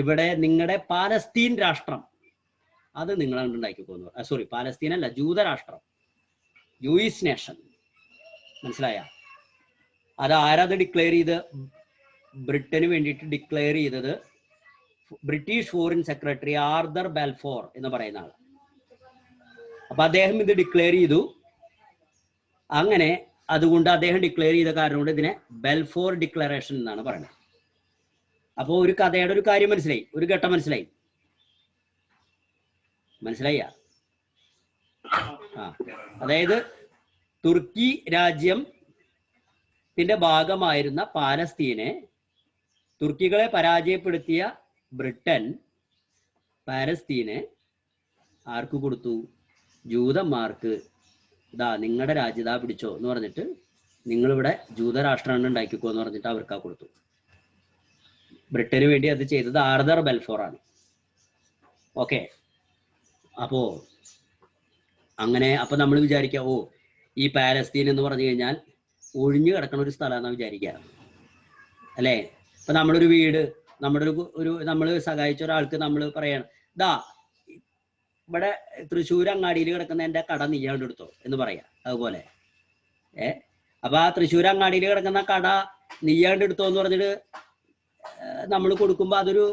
ഇവിടെ നിങ്ങളുടെ പാലസ്തീൻ രാഷ്ട്രം അത് നിങ്ങളങ്ങോട്ട് ഉണ്ടാക്കിപ്പോന്നു. സോറി, പാലസ്തീൻ അല്ല, ജൂതരാഷ്ട്രം, ജൂയിഷ് നേഷൻ. മനസ്സിലായ? അത് ആരാത് ഡിക്ലെയർ ചെയ്ത്? ബ്രിട്ടന് വേണ്ടിയിട്ട് ഡിക്ലെയർ ചെയ്തത് British foreign secretary Arthur Balfour എന്ന് പറയുന്ന ആൾ. അപ്പൊ അദ്ദേഹം ഇത് ഡിക്ലെയർ ചെയ്തു. അങ്ങനെ അതുകൊണ്ട് അദ്ദേഹം ഡിക്ലെയർ ചെയ്ത കാരണം കൊണ്ട് ഇതിനെ ബെൽഫോർ ഡിക്ലറേഷൻ എന്നാണ് പറയുന്നത്. അപ്പോൾ ഒരു കഥയുടെ ഒരു കാര്യം മനസ്സിലായി, ഒരു ഘട്ടം മനസ്സിലായി. അതായത് തുർക്കി രാജ്യത്തിന്റെ ഭാഗമായിരുന്ന പാലസ്തീനെ തുർക്കികളെ പരാജയപ്പെടുത്തിയ ബ്രിട്ടൻ പാലസ്തീനെ ആർക്ക് കൊടുത്തു? ജൂതന്മാർക്ക്. നിങ്ങളുടെ രാജ്യതാ പിടിച്ചോ എന്ന് പറഞ്ഞിട്ട്, നിങ്ങളിവിടെ ജൂതരാഷ്ട്രം ഉണ്ടാക്കിക്കോ എന്ന് പറഞ്ഞിട്ട് അവർക്കാ കൊടുത്തു. ബ്രിട്ടന് വേണ്ടി അത് ചെയ്തത് ആർതർ ബെൽഫോർ ആണ്. ഓക്കെ. അപ്പോ അങ്ങനെ അപ്പൊ നമ്മൾ വിചാരിക്കുക, ഈ പാലസ്തീൻ എന്ന് പറഞ്ഞു കഴിഞ്ഞാൽ ഒഴിഞ്ഞു കിടക്കുന്ന ഒരു സ്ഥലമാണെന്ന് വിചാരിക്കുക. അല്ലേ? ഇപ്പൊ നമ്മളൊരു വീട്, നമ്മുടെ നമ്മൾ സഹായിച്ച ഒരാൾക്ക് നമ്മൾ പറയണം, ദാ ഇവിടെ തൃശ്ശൂർ അങ്ങാടിയിൽ കിടക്കുന്ന എൻ്റെ കട നീയാണ്ട് എടുത്തോ എന്ന് പറയാം. അതുപോലെ അപ്പൊ ആ തൃശ്ശൂർ അങ്ങാടിയിൽ കിടക്കുന്ന കട നീയാണ്ട് എടുത്തോ എന്ന് പറഞ്ഞിട്ട് നമ്മൾ കൊടുക്കുമ്പോ അതൊരു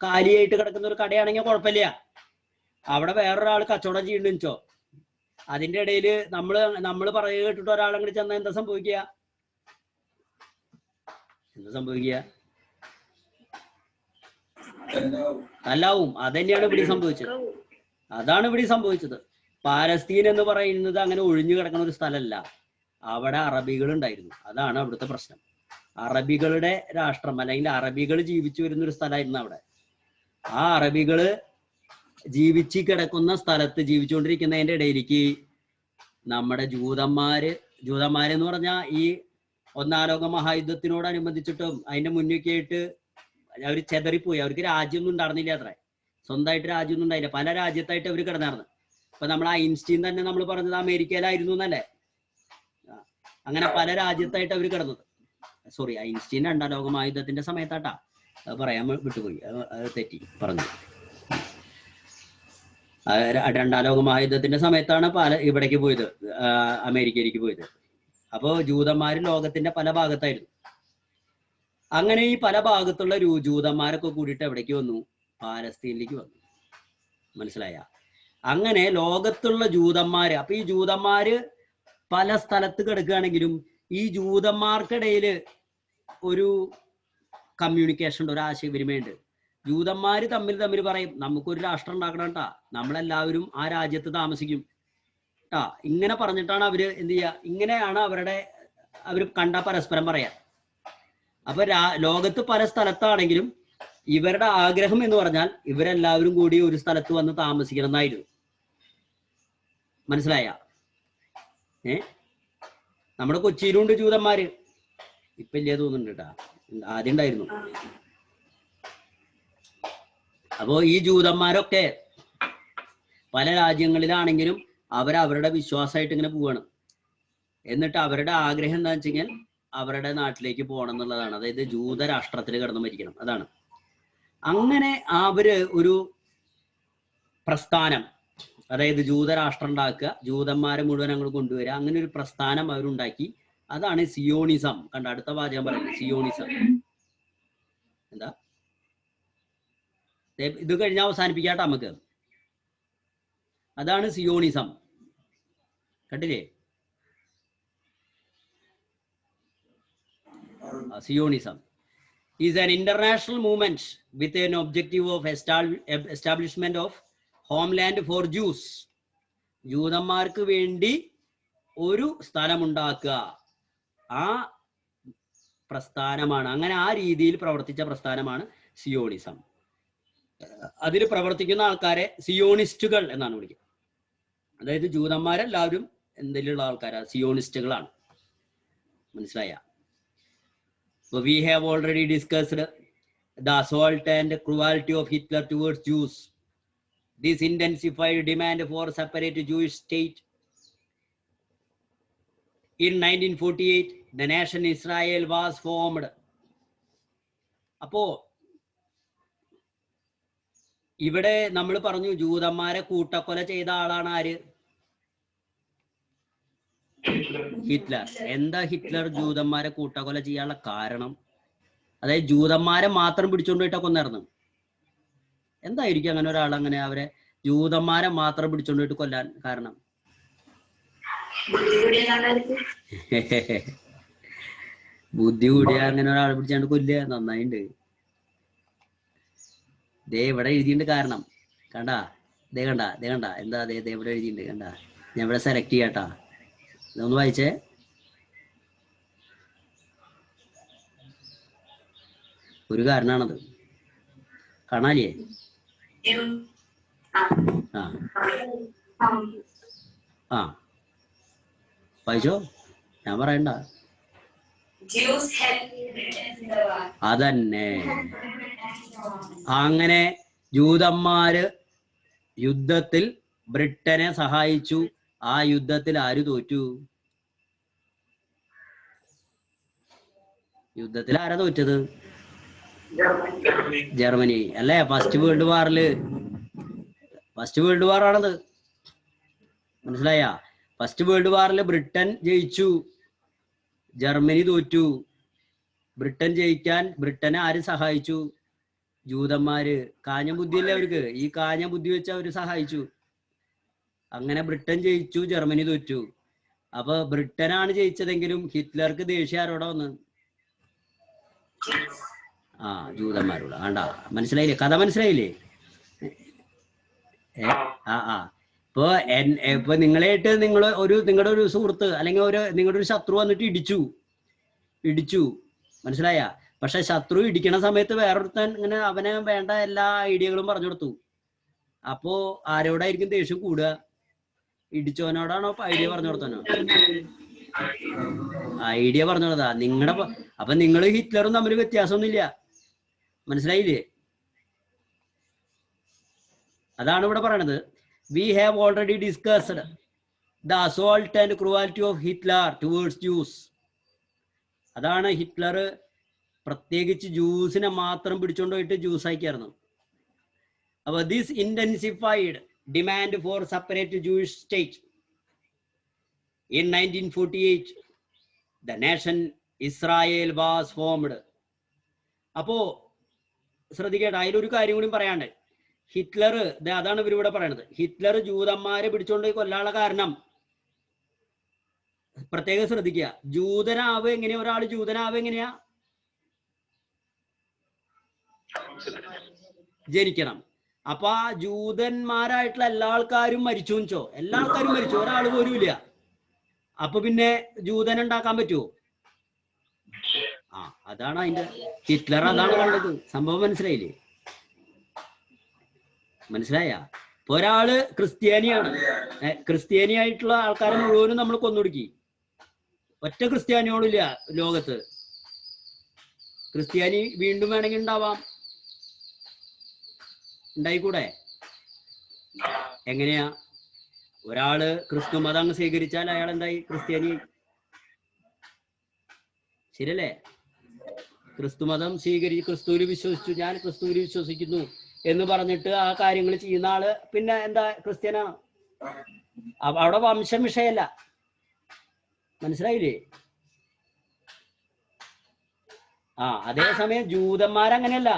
കാലിയായിട്ട് കിടക്കുന്ന ഒരു കടയാണെങ്കിൽ കുഴപ്പമില്ല. അവിടെ വേറൊരാൾ കച്ചവടം ചെയ്യണ്ടെന്നോ, അതിന്റെ ഇടയിൽ നമ്മൾ പറയുക കേട്ടിട്ട് ഒരാളെങ്കിലും ചെന്നാൽ എന്താ സംഭവിക്കുക? അല്ലാവും. അതന്നെയാണ് ഇവിടെ സംഭവിച്ചത്. അതാണ് ഇവിടെ സംഭവിച്ചത്. പാലസ്തീൻ എന്ന് പറയുന്നത് അങ്ങനെ ഒഴിഞ്ഞു കിടക്കുന്ന ഒരു സ്ഥലമല്ല. അവിടെ അറബികൾ ഉണ്ടായിരുന്നു. അതാണ് അവിടുത്തെ പ്രശ്നം. അറബികളുടെ രാഷ്ട്രം അല്ലെങ്കിൽ അറബികൾ ജീവിച്ചു വരുന്ന ഒരു സ്ഥലമായിരുന്നു അവിടെ. ആ അറബികള് ജീവിച്ചു കിടക്കുന്ന സ്ഥലത്ത് ജീവിച്ചുകൊണ്ടിരിക്കുന്നതിന്റെ ഇടയിലേക്ക് നമ്മുടെ ജൂതന്മാരെന്ന് പറഞ്ഞാൽ ഈ ഒന്നാം ലോക മഹായുദ്ധത്തിനോടനുബന്ധിച്ചിട്ടും അതിന്റെ മുന്നൊക്കെ ആയിട്ട് അവർ ചെതറിപ്പോയി. അവർക്ക് രാജ്യമൊന്നും ഉണ്ടായിരുന്നില്ല. അത്ര സ്വന്തമായിട്ട് രാജ്യമൊന്നും ഉണ്ടായില്ല. പല രാജ്യത്തായിട്ട് അവർ കിടന്നായിരുന്നു. ഇപ്പൊ നമ്മൾ ഐൻസ്റ്റീൻ തന്നെ നമ്മൾ പറഞ്ഞത് അമേരിക്കയിലായിരുന്നു എന്നല്ലേ? അങ്ങനെ പല രാജ്യത്തായിട്ട് അവർ കിടന്നത്. സോറി, ഐൻസ്റ്റീൻ രണ്ടാം ലോക മഹായുദ്ധത്തിന്റെ സമയത്താട്ടാ, അത് പറയാൻ വിട്ടുപോയി, അത് തെറ്റി പറഞ്ഞു. രണ്ടാം ലോക മഹായുദ്ധത്തിന്റെ സമയത്താണ് ഇവിടേക്ക് പോയത്, അമേരിക്കയിലേക്ക് പോയത്. അപ്പോൾ ജൂതന്മാർ ലോകത്തിന്റെ പല ഭാഗത്തായിരുന്നു. അങ്ങനെ ഈ പല ഭാഗത്തുള്ള ജൂതന്മാരൊക്കെ കൂടിയിട്ട് എവിടേക്ക് വന്നു? പാലസ്തീനിലേക്ക് വന്നു. മനസ്സിലായ? അങ്ങനെ ലോകത്തുള്ള ജൂതന്മാര്, അപ്പൊ ഈ ജൂതന്മാര് പല സ്ഥലത്ത് കിടക്കുകയാണെങ്കിലും ഈ ജൂതന്മാർക്കിടയിൽ ഒരു കമ്മ്യൂണിക്കേഷൻ ഉണ്ട്, ഒരു ആശയവിനിമയമുണ്ട്. ജൂതന്മാര് തമ്മിൽ പറയും, നമുക്കൊരു രാഷ്ട്രം ഉണ്ടാക്കണം കേട്ടാ, നമ്മളെല്ലാവരും ആ രാജ്യത്ത് താമസിക്കും ട്ടാ. ഇങ്ങനെ പറഞ്ഞിട്ടാണ് അവര് എന്ത് ചെയ്യുക? ഇങ്ങനെയാണ് അവർ കണ്ട പരസ്പരം പറയാം. അപ്പൊ ലോകത്ത് പല സ്ഥലത്താണെങ്കിലും ഇവരുടെ ആഗ്രഹം എന്ന് പറഞ്ഞാൽ ഇവരെല്ലാവരും കൂടി ഒരു സ്ഥലത്ത് വന്ന് താമസിക്കണം എന്നായിരുന്നു. മനസ്സിലായ? നമ്മുടെ കൊച്ചിയിലുണ്ട് ജൂതന്മാര്, ഇപ്പൊ ഇല്ലേ തോന്നുന്നുണ്ട് കേട്ടാ, ആദ്യം ഉണ്ടായിരുന്നു. അപ്പോ ഈ ജൂതന്മാരൊക്കെ പല രാജ്യങ്ങളിലാണെങ്കിലും അവരവരുടെ വിശ്വാസമായിട്ട് ഇങ്ങനെ പോവാണ്. എന്നിട്ട് അവരുടെ ആഗ്രഹം എന്താണെന്ന് വെച്ച് കഴിഞ്ഞാൽ അവരുടെ നാട്ടിലേക്ക് പോകണം എന്നുള്ളതാണ്. അതായത് ജൂതരാഷ്ട്രത്തിൽ കിടന്ന് മരിക്കണം. അതാണ്. അങ്ങനെ അവര് ഒരു പ്രസ്ഥാനം, അതായത് ജൂതരാഷ്ട്രം ഉണ്ടാക്കുക, ജൂതന്മാരെ മുഴുവൻ അങ്ങോട്ട് കൊണ്ടുവരിക, അങ്ങനെ ഒരു പ്രസ്ഥാനം അവരുണ്ടാക്കി. അതാണ് സിയോണിസം. കണ്ട, അടുത്ത വാചകം പറയുന്നത് സിയോണിസം. എന്താ ഇത് കഴിഞ്ഞാൽ അവസാനിപ്പിക്കാട്ടോ നമുക്ക്. അതാണ് സിയോണിസം. കണ്ടില്ലേ? Zionism is an international movement with an objective of establishment of homeland for Jews. ജൂതന്മാർക്ക് വേണ്ടി ഒരു സ്ഥലമുണ്ടാക്കുക, ആ പ്രസ്ഥാനമാണ്. അങ്ങനെ ആ രീതിയിൽ പ്രവർത്തിച്ച പ്രസ്ഥാനമാണ് സിയോണിസം. അതിൽ പ്രവർത്തിക്കുന്ന ആൾക്കാരെ സിയോണിസ്റ്റുകൾ എന്നാണ് വിളിക്കുക. അതായത് ജൂതന്മാരെല്ലാവരും എന്തിലുള്ള ആൾക്കാരാണ്? സിയോണിസ്റ്റുകളാണ്. മനസ്സിലായ? So we have already discussed the assault and cruelty of Hitler towards Jews. This intensified demand for a separate Jewish state. In 1948, the nation Israel was formed. അപ്പോ ഇവിടെ നമ്മൾ പറഞ്ഞു ജൂതന്മാരെ കൂട്ടക്കൊല ചെയ്ത ആളാണ് ആര്? ഹിറ്റ്ലർ. എന്താ ഹിറ്റ്ലർ ജൂതന്മാരെ കൂട്ടക്കൊല ചെയ്യാനുള്ള കാരണം? അതായത് ജൂതന്മാരെ മാത്രം പിടിച്ചോണ്ടിട്ടാ കൊന്നായിരുന്നു. എന്തായിരിക്കും അങ്ങനെ ഒരാൾ അങ്ങനെ അവരെ ജൂതന്മാരെ മാത്രം പിടിച്ചോണ്ടിട്ട് കൊല്ലാൻ കാരണം? ബുദ്ധി കൂടിയ അങ്ങനെ ഒരാളെ പിടിച്ചാണ്ട് കൊല്ലുക. നന്നായിണ്ട്. ദേ ഇവിടെ എഴുതിയിട്ടുണ്ട് കാരണം. കണ്ടാ? കണ്ട എന്താ? ദേ ഇവിടെ എഴുതിയിട്ടുണ്ട്. കണ്ടാ? ഞാൻ ഇവിടെ സെലക്ട് ചെയ്യാട്ടാ. ഇതൊന്ന് വായിച്ചേ. ഒരു കാരണാണത്. കാണാല്ലേ? ആ വായിച്ചോ, ഞാൻ പറയണ്ട. അതന്നെ. അങ്ങനെ ജൂതന്മാര് യുദ്ധത്തിൽ ബ്രിട്ടനെ സഹായിച്ചു. ആ യുദ്ധത്തിൽ ആര് തോറ്റു? യുദ്ധത്തിൽ ആരാ തോറ്റത്? ജർമ്മനി അല്ലേ? ഫസ്റ്റ് വേൾഡ് വാർ ആണത്. മനസ്സിലായ? ഫസ്റ്റ് വേൾഡ് വാറിൽ ബ്രിട്ടൻ ജയിച്ചു, ജർമ്മനി തോറ്റു. ബ്രിട്ടനെ ആര് സഹായിച്ചു? ജൂതന്മാര്. കാഞ്ഞ ബുദ്ധിയല്ലേ അവർക്ക്. ഈ കാഞ്ഞ ബുദ്ധി വെച്ച് അവര് സഹായിച്ചു. അങ്ങനെ ബ്രിട്ടൻ ജയിച്ചു, ജർമ്മനി തോറ്റു. അപ്പൊ ബ്രിട്ടനാണ് ജയിച്ചതെങ്കിലും ഹിറ്റ്ലർക്ക് ദേഷ്യം ആരോടെ വന്ന്? ജൂതന്മാരോട്. ആണ്ടാ, മനസ്സിലായില്ലേ? കഥ മനസ്സിലായില്ലേ? ഇപ്പൊ നിങ്ങളായിട്ട് നിങ്ങളുടെ ഒരു സുഹൃത്ത് അല്ലെങ്കിൽ നിങ്ങളുടെ ഒരു ശത്രു വന്നിട്ട് ഇടിച്ചു, മനസ്സിലായ? പക്ഷെ ശത്രു ഇടിക്കണ സമയത്ത് വേറൊരുത്തൻ ഇങ്ങനെ അവനെ വേണ്ട എല്ലാ ഐഡിയകളും പറഞ്ഞു കൊടുത്തു. അപ്പോ ആരോടായിരിക്കും ദേഷ്യം കൂടുക? ഇടിച്ചവനോടാണോ ഐഡിയ പറഞ്ഞു കൊടുത്തനോ? ഐഡിയ പറഞ്ഞു കൊടുത്താ അപ്പൊ നിങ്ങൾ ഹിറ്റ്ലറും തമ്മിൽ വ്യത്യാസമൊന്നുമില്ല. മനസ്സിലായില്ലേ? അതാണ് ഇവിടെ പറയണത്. We have already discussed the assault and cruelty of Hitler towards Jews. അതാണ് ഹിറ്റ്ലർ പ്രത്യേകിച്ച് ജൂസിനെ മാത്രം പിടിച്ചോണ്ട് പോയിട്ട് ജ്യൂസ് ആക്കിയായിരുന്നു. അപ്പൊ this intensified demand for separate Jewish state. In 1948 the nation Israel was formed. അപ്പോ ശ്രദ്ധിക്കട്ടെ, അതിലൊരു കാര്യം കൂടി പറയാണ്ട്. ഹിറ്റ്ലർ, അതാണ് ഇവരിവിടെ പറയണത്, ഹിറ്റ്ലർ ജൂതന്മാരെ പിടിച്ചോണ്ട് കൊല്ലാനുള്ള കാരണം പ്രത്യേകം ശ്രദ്ധിക്കുക. ഒരാൾ ജൂതനാവ് എങ്ങനെയാ? ജനിക്കണം. അപ്പൊ ആ ജൂതന്മാരായിട്ടുള്ള എല്ലാ ആൾക്കാരും മരിച്ചു വെച്ചോ, എല്ലാ ആൾക്കാരും മരിച്ചു, ഒരാൾ പോലും ഇല്ല. അപ്പൊ പിന്നെ ജൂതൻ ഉണ്ടാക്കാൻ പറ്റുമോ? അതാണ് അതിന്റെ ഹിറ്റ്ലർ അതാണ് കണ്ടത്. സംഭവം മനസ്സിലായില്ലേ? മനസ്സിലായ? ഇപ്പൊ ഒരാള് ക്രിസ്ത്യാനിയാണ്, ക്രിസ്ത്യാനിയായിട്ടുള്ള ആൾക്കാരെ മുഴുവനും നമ്മൾ കൊന്നൊടുക്കി. ഒറ്റ ക്രിസ്ത്യാനിയോടില്ല ലോകത്ത്. ക്രിസ്ത്യാനി വീണ്ടും വേണമെങ്കിൽ ഉണ്ടായിക്കൂടെ? എങ്ങനെയാ? ഒരാള് ക്രിസ്തു മതം സ്വീകരിച്ചാൽ അയാൾ എന്തായി? ക്രിസ്ത്യാനി. ശരിയല്ലേ? ക്രിസ്തു മതം ക്രിസ്തുവിൽ വിശ്വസിച്ചു, ഞാൻ ക്രിസ്തുവിൽ വിശ്വസിക്കുന്നു എന്ന് പറഞ്ഞിട്ട് ആ കാര്യങ്ങൾ ചെയ്യുന്ന ആള് പിന്നെ എന്താ? ക്രിസ്ത്യാനാണ്. അവിടെ വംശം വിഷയമല്ല. മനസ്സിലായില്ലേ? അതേസമയം ജൂതന്മാരങ്ങനെയല്ല.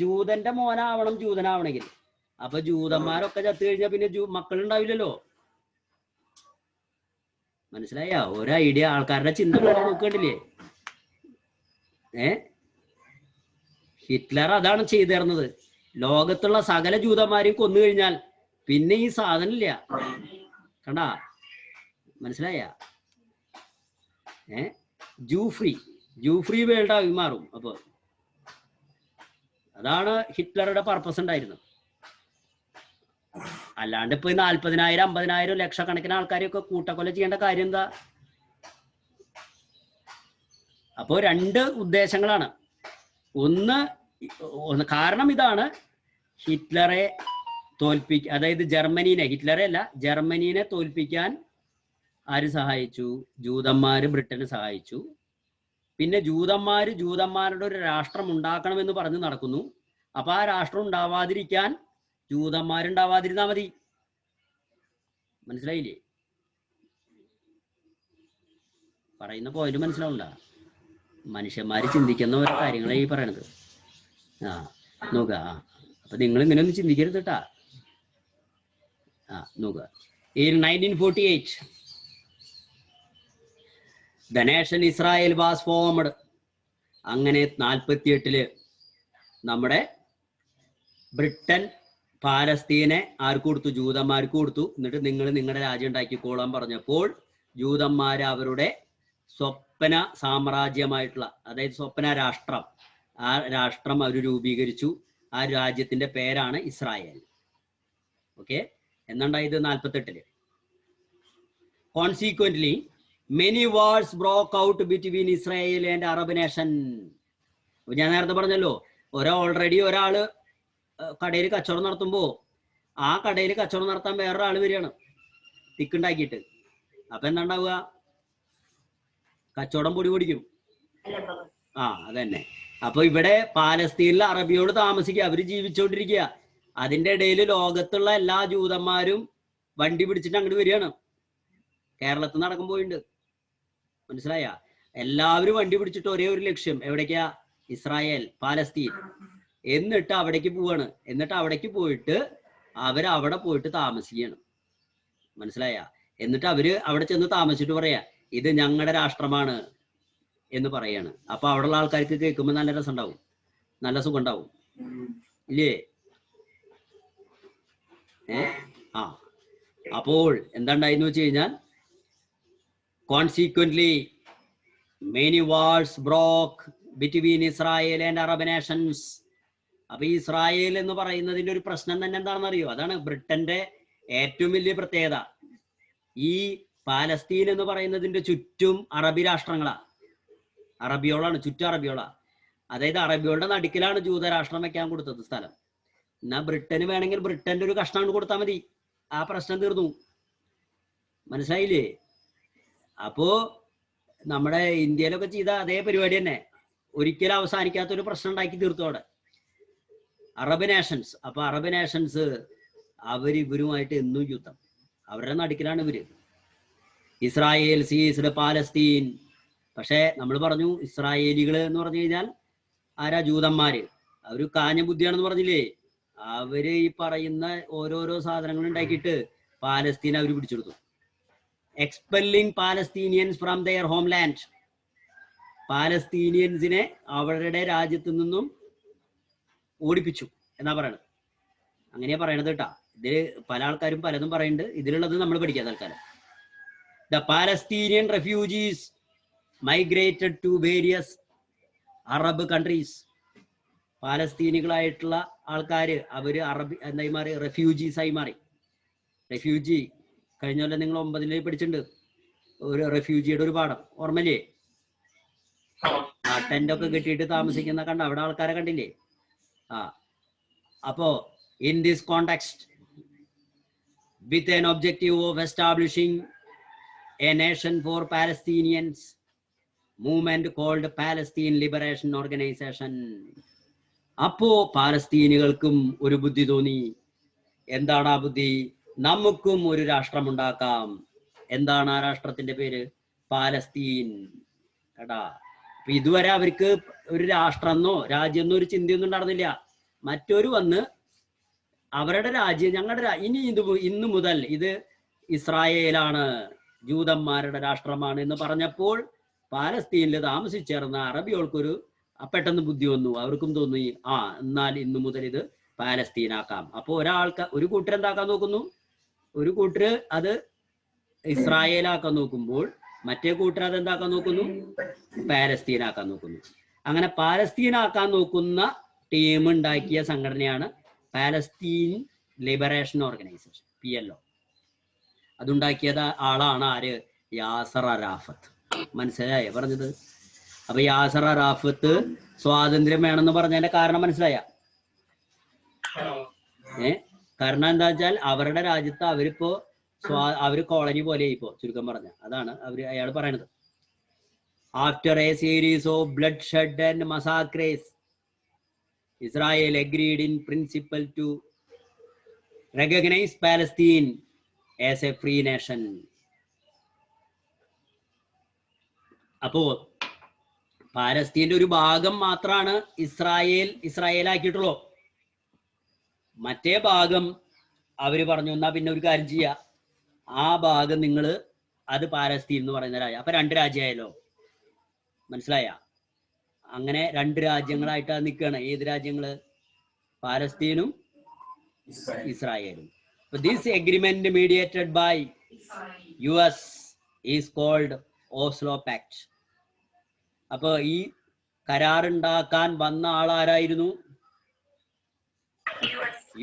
ജൂതന്റെ മോനാവണം ജൂതനാവണമെങ്കിൽ. അപ്പൊ ജൂതന്മാരൊക്കെ ചത്തു കഴിഞ്ഞാൽ പിന്നെ മക്കളുണ്ടാവില്ലല്ലോ. മനസ്സിലായ? ഒരു ഐഡിയ ആൾക്കാരുടെ ചിന്ത നോക്കണ്ടില്ലേ? ഹിറ്റ്ലർ അതാണ് ചെയ്തിരുന്നത്. ലോകത്തുള്ള സകല ജൂതന്മാരെയും കൊന്നു കഴിഞ്ഞാൽ പിന്നെ ഈ സാധനം ഇല്ല. കണ്ടാ? മനസ്സിലായ? ജൂഫ്രീ വേൾഡ് ആയി മാറും. അപ്പൊ അതാണ് ഹിറ്റ്ലറുടെ പർപ്പസ് ഉണ്ടായിരുന്നത്. അല്ലാണ്ട് ഇപ്പൊ 40,000 50,000 ലക്ഷക്കണക്കിന് ആൾക്കാരെയൊക്കെ കൂട്ടക്കൊല ചെയ്യേണ്ട കാര്യം എന്താ? അപ്പോ രണ്ട് ഉദ്ദേശങ്ങളാണ്. ഒന്ന് കാരണം ഇതാണ്, ഹിറ്റ്ലറെ അതായത് ജർമ്മനീനെ തോൽപ്പിക്കാൻ ആര് സഹായിച്ചു? ജൂതന്മാര് ബ്രിട്ടനെ സഹായിച്ചു. പിന്നെ ജൂതന്മാരുടെ ഒരു രാഷ്ട്രം ഉണ്ടാക്കണമെന്ന് പറഞ്ഞ് നടക്കുന്നു. അപ്പൊ ആ രാഷ്ട്രം ഉണ്ടാവാതിരിക്കാൻ ജൂതന്മാരുണ്ടാവാതിരുന്നാ മതി. മനസ്സിലായില്ലേ? പറയുന്ന പോയിന്റ് മനസ്സിലാവണ്ട? മനുഷ്യന്മാര് ചിന്തിക്കുന്ന ഓരോ കാര്യങ്ങളെ ഈ പറയണത്. നോക്ക. അപ്പൊ നിങ്ങൾ ഇങ്ങനെ ഒന്നും ചിന്തിക്കരുത് കേട്ടാ. നോക്ക. In 1948 the nation Israel was formed. അങ്ങനെ 48 നമ്മുടെ ബ്രിട്ടൻ പാലസ്തീനെ ആർക്ക് കൊടുത്തു? ജൂതന്മാർക്ക് കൊടുത്തു. എന്നിട്ട് നിങ്ങൾ നിങ്ങളുടെ രാജ്യം ഉണ്ടാക്കിക്കോളാൻ പറഞ്ഞപ്പോൾ ജൂതന്മാർ അവരുടെ സ്വപ്ന സാമ്രാജ്യമായിട്ടുള്ള, അതായത് സ്വപ്ന രാഷ്ട്രം, ആ രാഷ്ട്രം അവർ രൂപീകരിച്ചു. ആ രാജ്യത്തിന്റെ പേരാണ് Israel. Okay, എന്നുണ്ടായത് 48. Consequently, many wars broke out between Israel and Arab nation. ഞാൻ നേരത്തെ പറഞ്ഞല്ലോ, ഒരാള് കടയിൽ കച്ചവടം നടത്തുമ്പോ ആ കടയിൽ കച്ചവടം നടത്താൻ വേറൊരാൾ വരികയാണ് തിക്കുണ്ടാക്കിയിട്ട്. അപ്പൊ എന്താ ഉണ്ടാവുക? കച്ചവടം പൊടി പൊടിക്കും. അതന്നെ. അപ്പൊ ഇവിടെ പാലസ്തീനിൽ അറബിയോട് താമസിക്കുക, അവര് ജീവിച്ചുകൊണ്ടിരിക്കുക. അതിന്റെ ഇടയിൽ ലോകത്തുള്ള എല്ലാ ജൂതന്മാരും വണ്ടി പിടിച്ചിട്ട് അങ്ങോട്ട് വരികയാണ്. കേരളത്തിൽ നടക്കുമ്പോയിണ്ട്, മനസ്സിലായ? എല്ലാവരും വണ്ടി പിടിച്ചിട്ട് ഒരേ ഒരു ലക്ഷ്യം, എവിടേക്കാ? Israel, Palestine. എന്നിട്ട് അവിടേക്ക് പോവാണ്. എന്നിട്ട് അവിടേക്ക് പോയിട്ട് അവരവിടെ പോയിട്ട് താമസിക്കുകയാണ്, മനസ്സിലായ? എന്നിട്ട് അവര് അവിടെ ചെന്ന് താമസിച്ചിട്ട് പറയാ, ഇത് ഞങ്ങളുടെ രാഷ്ട്രമാണ് എന്ന് പറയാണ്. അപ്പൊ അവിടെയുള്ള ആൾക്കാർക്ക് കേൾക്കുമ്പോൾ നല്ല രസം ഉണ്ടാവും, നല്ല സുഖം ഉണ്ടാവും, ഇല്ലേ? അപ്പോൾ എന്താണ്ടായിന്ന് വെച്ച് കഴിഞ്ഞാൽ, consequently many wars broke between Israel and Arab nations. അപ്പൊ ഇസ്രായേൽ എന്ന് പറയുന്നതിന്റെ ഒരു പ്രശ്നം തന്നെ എന്താണെന്ന് അറിയോ? അതാണ് ബ്രിട്ടന്റെ ഏറ്റവും വലിയ പ്രത്യേകത. ഈ പാലസ്തീൻ എന്ന് പറയുന്നതിന്റെ ചുറ്റും അറബി രാഷ്ട്രങ്ങളാ, അറബിയോളാണ്, ചുറ്റും അറബിയോളാ. അതായത് അറബികളുടെ നടുക്കിലാണ് ജൂതരാഷ്ട്രം വെക്കാൻ കൊടുത്തത് സ്ഥലം. എന്നാ ബ്രിട്ടന് വേണമെങ്കിൽ ബ്രിട്ടന്റെ ഒരു കഷ്ണം കൊടുത്താൽ മതി, ആ പ്രശ്നം തീർന്നു, മനസ്സിലായില്ലേ? അപ്പോ നമ്മുടെ ഇന്ത്യയിലൊക്കെ ചെയ്ത അതേ പരിപാടി തന്നെ, ഒരിക്കലും അവസാനിക്കാത്തൊരു പ്രശ്നം ഉണ്ടാക്കി തീർത്തു അവിടെ അറബ് നേഷൻസ്. അപ്പൊ അറബ് നേഷൻസ് ഇവരുമായിട്ട് എന്നും യുദ്ധം, അവരുടെ നടുക്കിലാണ് ഇവര്. Israel ceased Palestine. പക്ഷെ നമ്മൾ പറഞ്ഞു ഇസ്രായേലികള് എന്ന് പറഞ്ഞു കഴിഞ്ഞാൽ ആരാ? ജൂതന്മാര്. അവര് കാഞ്ഞ ബുദ്ധിയാണെന്ന് പറഞ്ഞില്ലേ? അവര് ഈ പറയുന്ന ഓരോരോ സാധനങ്ങൾ ഉണ്ടാക്കിയിട്ട് പാലസ്തീൻ അവർ പിടിച്ചെടുത്തു. Expelling Palestinians from their homeland. പാലസ്തീനിയൻസിനെ അവരുടെ രാജ്യത്തു നിന്നും ഓടിപ്പിച്ചു എന്നാ പറയണത്. അങ്ങനെയാ പറയണത് കേട്ടാ. ഇതില് പല ആൾക്കാരും പലതും പറയുന്നുണ്ട്, ഇതിലുള്ളത് നമ്മൾ പഠിക്കാം തൽക്കാലം. The Palestinian refugees migrated to various Arab countries. പാലസ്തീനികളായിട്ടുള്ള ആൾക്കാര് അവര് അറബി എന്തായി മാറി? റെഫ്യൂജീസ് ആയി മാറി. റെഫ്യൂജി കഴിഞ്ഞ കൊല്ലം നിങ്ങൾ 9ൽ പഠിച്ചിട്ടുണ്ട്, ഒരു റെഫ്യൂജിയുടെ ഒരു പാഠം, ഓർമ്മയില്ലേ? ടെന്റൊക്കെ കെട്ടിയിട്ട് താമസിക്കുന്ന കണ്ട അവിടെ ആൾക്കാരെ കണ്ടില്ലേ? അപ്പോ in this context, with an objective of establishing a nation for Palestinians, movement called Palestine Liberation Organisation. അപ്പോ പാലസ്തീനികൾക്കും ഒരു ബുദ്ധി തോന്നി. എന്താണ് ആ ബുദ്ധി? നമുക്കും ഒരു രാഷ്ട്രം ഉണ്ടാക്കാം. എന്താണ് ആ രാഷ്ട്രത്തിന്റെ പേര്? പാലസ്തീൻ. കേട്ടാ? അപ്പൊ ഇതുവരെ അവർക്ക് ഒരു രാഷ്ട്രമെന്നോ രാജ്യമെന്നോ ഒരു ചിന്തയൊന്നും ഉണ്ടായിരുന്നില്ല. മറ്റൊരു വന്ന് അവരുടെ രാജ്യം ഞങ്ങളുടെ ഇന്ന് മുതൽ ഇത് ഇസ്രായേലാണ്, ജൂതന്മാരുടെ രാഷ്ട്രമാണ് എന്ന് പറഞ്ഞപ്പോൾ പാലസ്തീനിൽ താമസിച്ചേർന്ന അറബികൾക്കൊരു പെട്ടെന്ന് ബുദ്ധി വന്നു. അവർക്കും തോന്നി, എന്നാൽ ഇന്നു മുതൽ ഇത് പാലസ്തീനാക്കാം. അപ്പൊ ഒരു കൂട്ടർ എന്താക്കാൻ നോക്കുന്നു? ഒരു കൂട്ടര് അത് ഇസ്രായേലാക്കാൻ നോക്കുമ്പോൾ മറ്റേ കൂട്ടർ അത് എന്താക്കാൻ നോക്കുന്നു? പാലസ്തീനാക്കാൻ നോക്കുന്നു. അങ്ങനെ പാലസ്തീനാക്കാൻ നോക്കുന്ന ടീം ഉണ്ടാക്കിയ സംഘടനയാണ് പാലസ്തീൻ ലിബറേഷൻ ഓർഗനൈസേഷൻ, PLO. അതുണ്ടാക്കിയത് ആളാണ് ആര്? യാസർ അറാഫത്ത്. മനസ്സിലായോ പറഞ്ഞത്? അപ്പൊ യാസർ അറാഫത്ത് സ്വാതന്ത്ര്യം വേണമെന്ന് പറഞ്ഞതിന്റെ കാരണം മനസ്സിലായ? കാരണം എന്താ വെച്ചാൽ അവരുടെ രാജ്യത്ത് അവര് കോളനി പോലെ ഇപ്പോ, ചുരുക്കം പറഞ്ഞ അതാണ് അയാൾ പറയണത്. After a series of bloodshed and massacres, Israel agreed in principle to recognise Palestine as a free nation. അപ്പോ പാലസ്തീന്റെ ഒരു ഭാഗം മാത്രമാണ് ഇസ്രായേലാക്കിയിട്ടുള്ളൂ. മറ്റേ ഭാഗം അവര് പറഞ്ഞു, എന്നാ പിന്നെ ഒരു കാര്യം ചെയ്യാ, ആ ഭാഗം അത് പാലസ്തീൻ എന്ന് പറയുന്ന രാജ്യം. അപ്പൊ 2 രാജ്യമായല്ലോ, മനസ്സിലായ? അങ്ങനെ 2 രാജ്യങ്ങളായിട്ട് നിൽക്കുകയാണ്. ഏത് രാജ്യങ്ങള്? പാലസ്തീനും ഇസ്രായേലും. This agreement mediated by US is called Oslo pact. അപ്പൊ ഈ കരാറുണ്ടാക്കാൻ വന്ന ആളാരായിരുന്നു?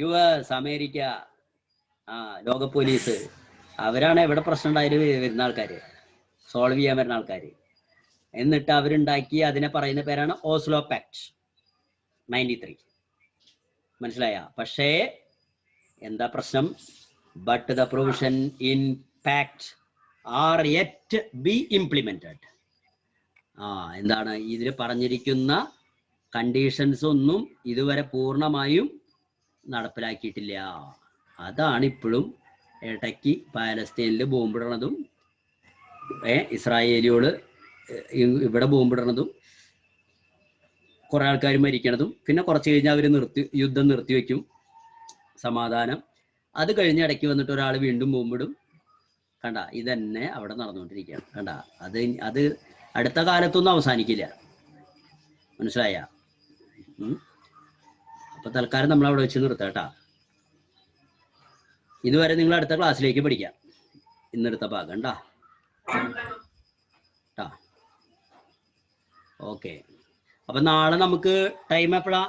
US, അമേരിക്ക, ലോക പോലീസ്. അവരാണ് എവിടെ പ്രശ്നം ഉണ്ടായാലും വരുന്ന ആൾക്കാര്, സോൾവ് ചെയ്യാൻ വരുന്ന ആൾക്കാര്. എന്നിട്ട് അവരുണ്ടാക്കി അതിനെ പറയുന്ന പേരാണ് ഓസ്ലോ പാക്ട് 93. മനസ്സിലായ? പക്ഷേ എന്താ പ്രശ്നം? But the provision in pact are yet be implemented. എന്താണ് ഇതിൽ പറഞ്ഞിരിക്കുന്ന കണ്ടീഷൻസ് ഒന്നും ഇതുവരെ പൂർണ്ണമായും നടപ്പിലാക്കിയിട്ടില്ല. അതാണ് ഇപ്പോഴും ഇടയ്ക്ക് പാലസ്തീനിൽ ബോംബിടണതും ഇസ്രായേലിയോട് ഇവിടെ ബോംബിടണതും കുറെ ആൾക്കാർ മരിക്കണതും പിന്നെ കുറച്ച് കഴിഞ്ഞാൽ അവർ യുദ്ധം നിർത്തിവെക്കും, സമാധാനം. അത് കഴിഞ്ഞ ഇടയ്ക്ക് വന്നിട്ട് ഒരാൾ വീണ്ടും ബോംബിടും. കണ്ട, ഇതന്നെ അവിടെ നടന്നുകൊണ്ടിരിക്കുകയാണ്. കണ്ട, അത് അടുത്ത കാലത്തൊന്നും അവസാനിക്കില്ല. മനസ്സിലായ? അപ്പൊ തൽക്കാലം നമ്മൾ അവിടെ വെച്ച് നിർത്താം കേട്ടാ. ഇതുവരെ നിങ്ങൾ അടുത്ത ക്ലാസ്സിലേക്ക് പഠിക്കാം. ഇന്നെടുത്ത ഭാഗം കണ്ടാ. ഓക്കെ. അപ്പൊ നാളെ നമുക്ക് ടൈം എപ്പോഴാ?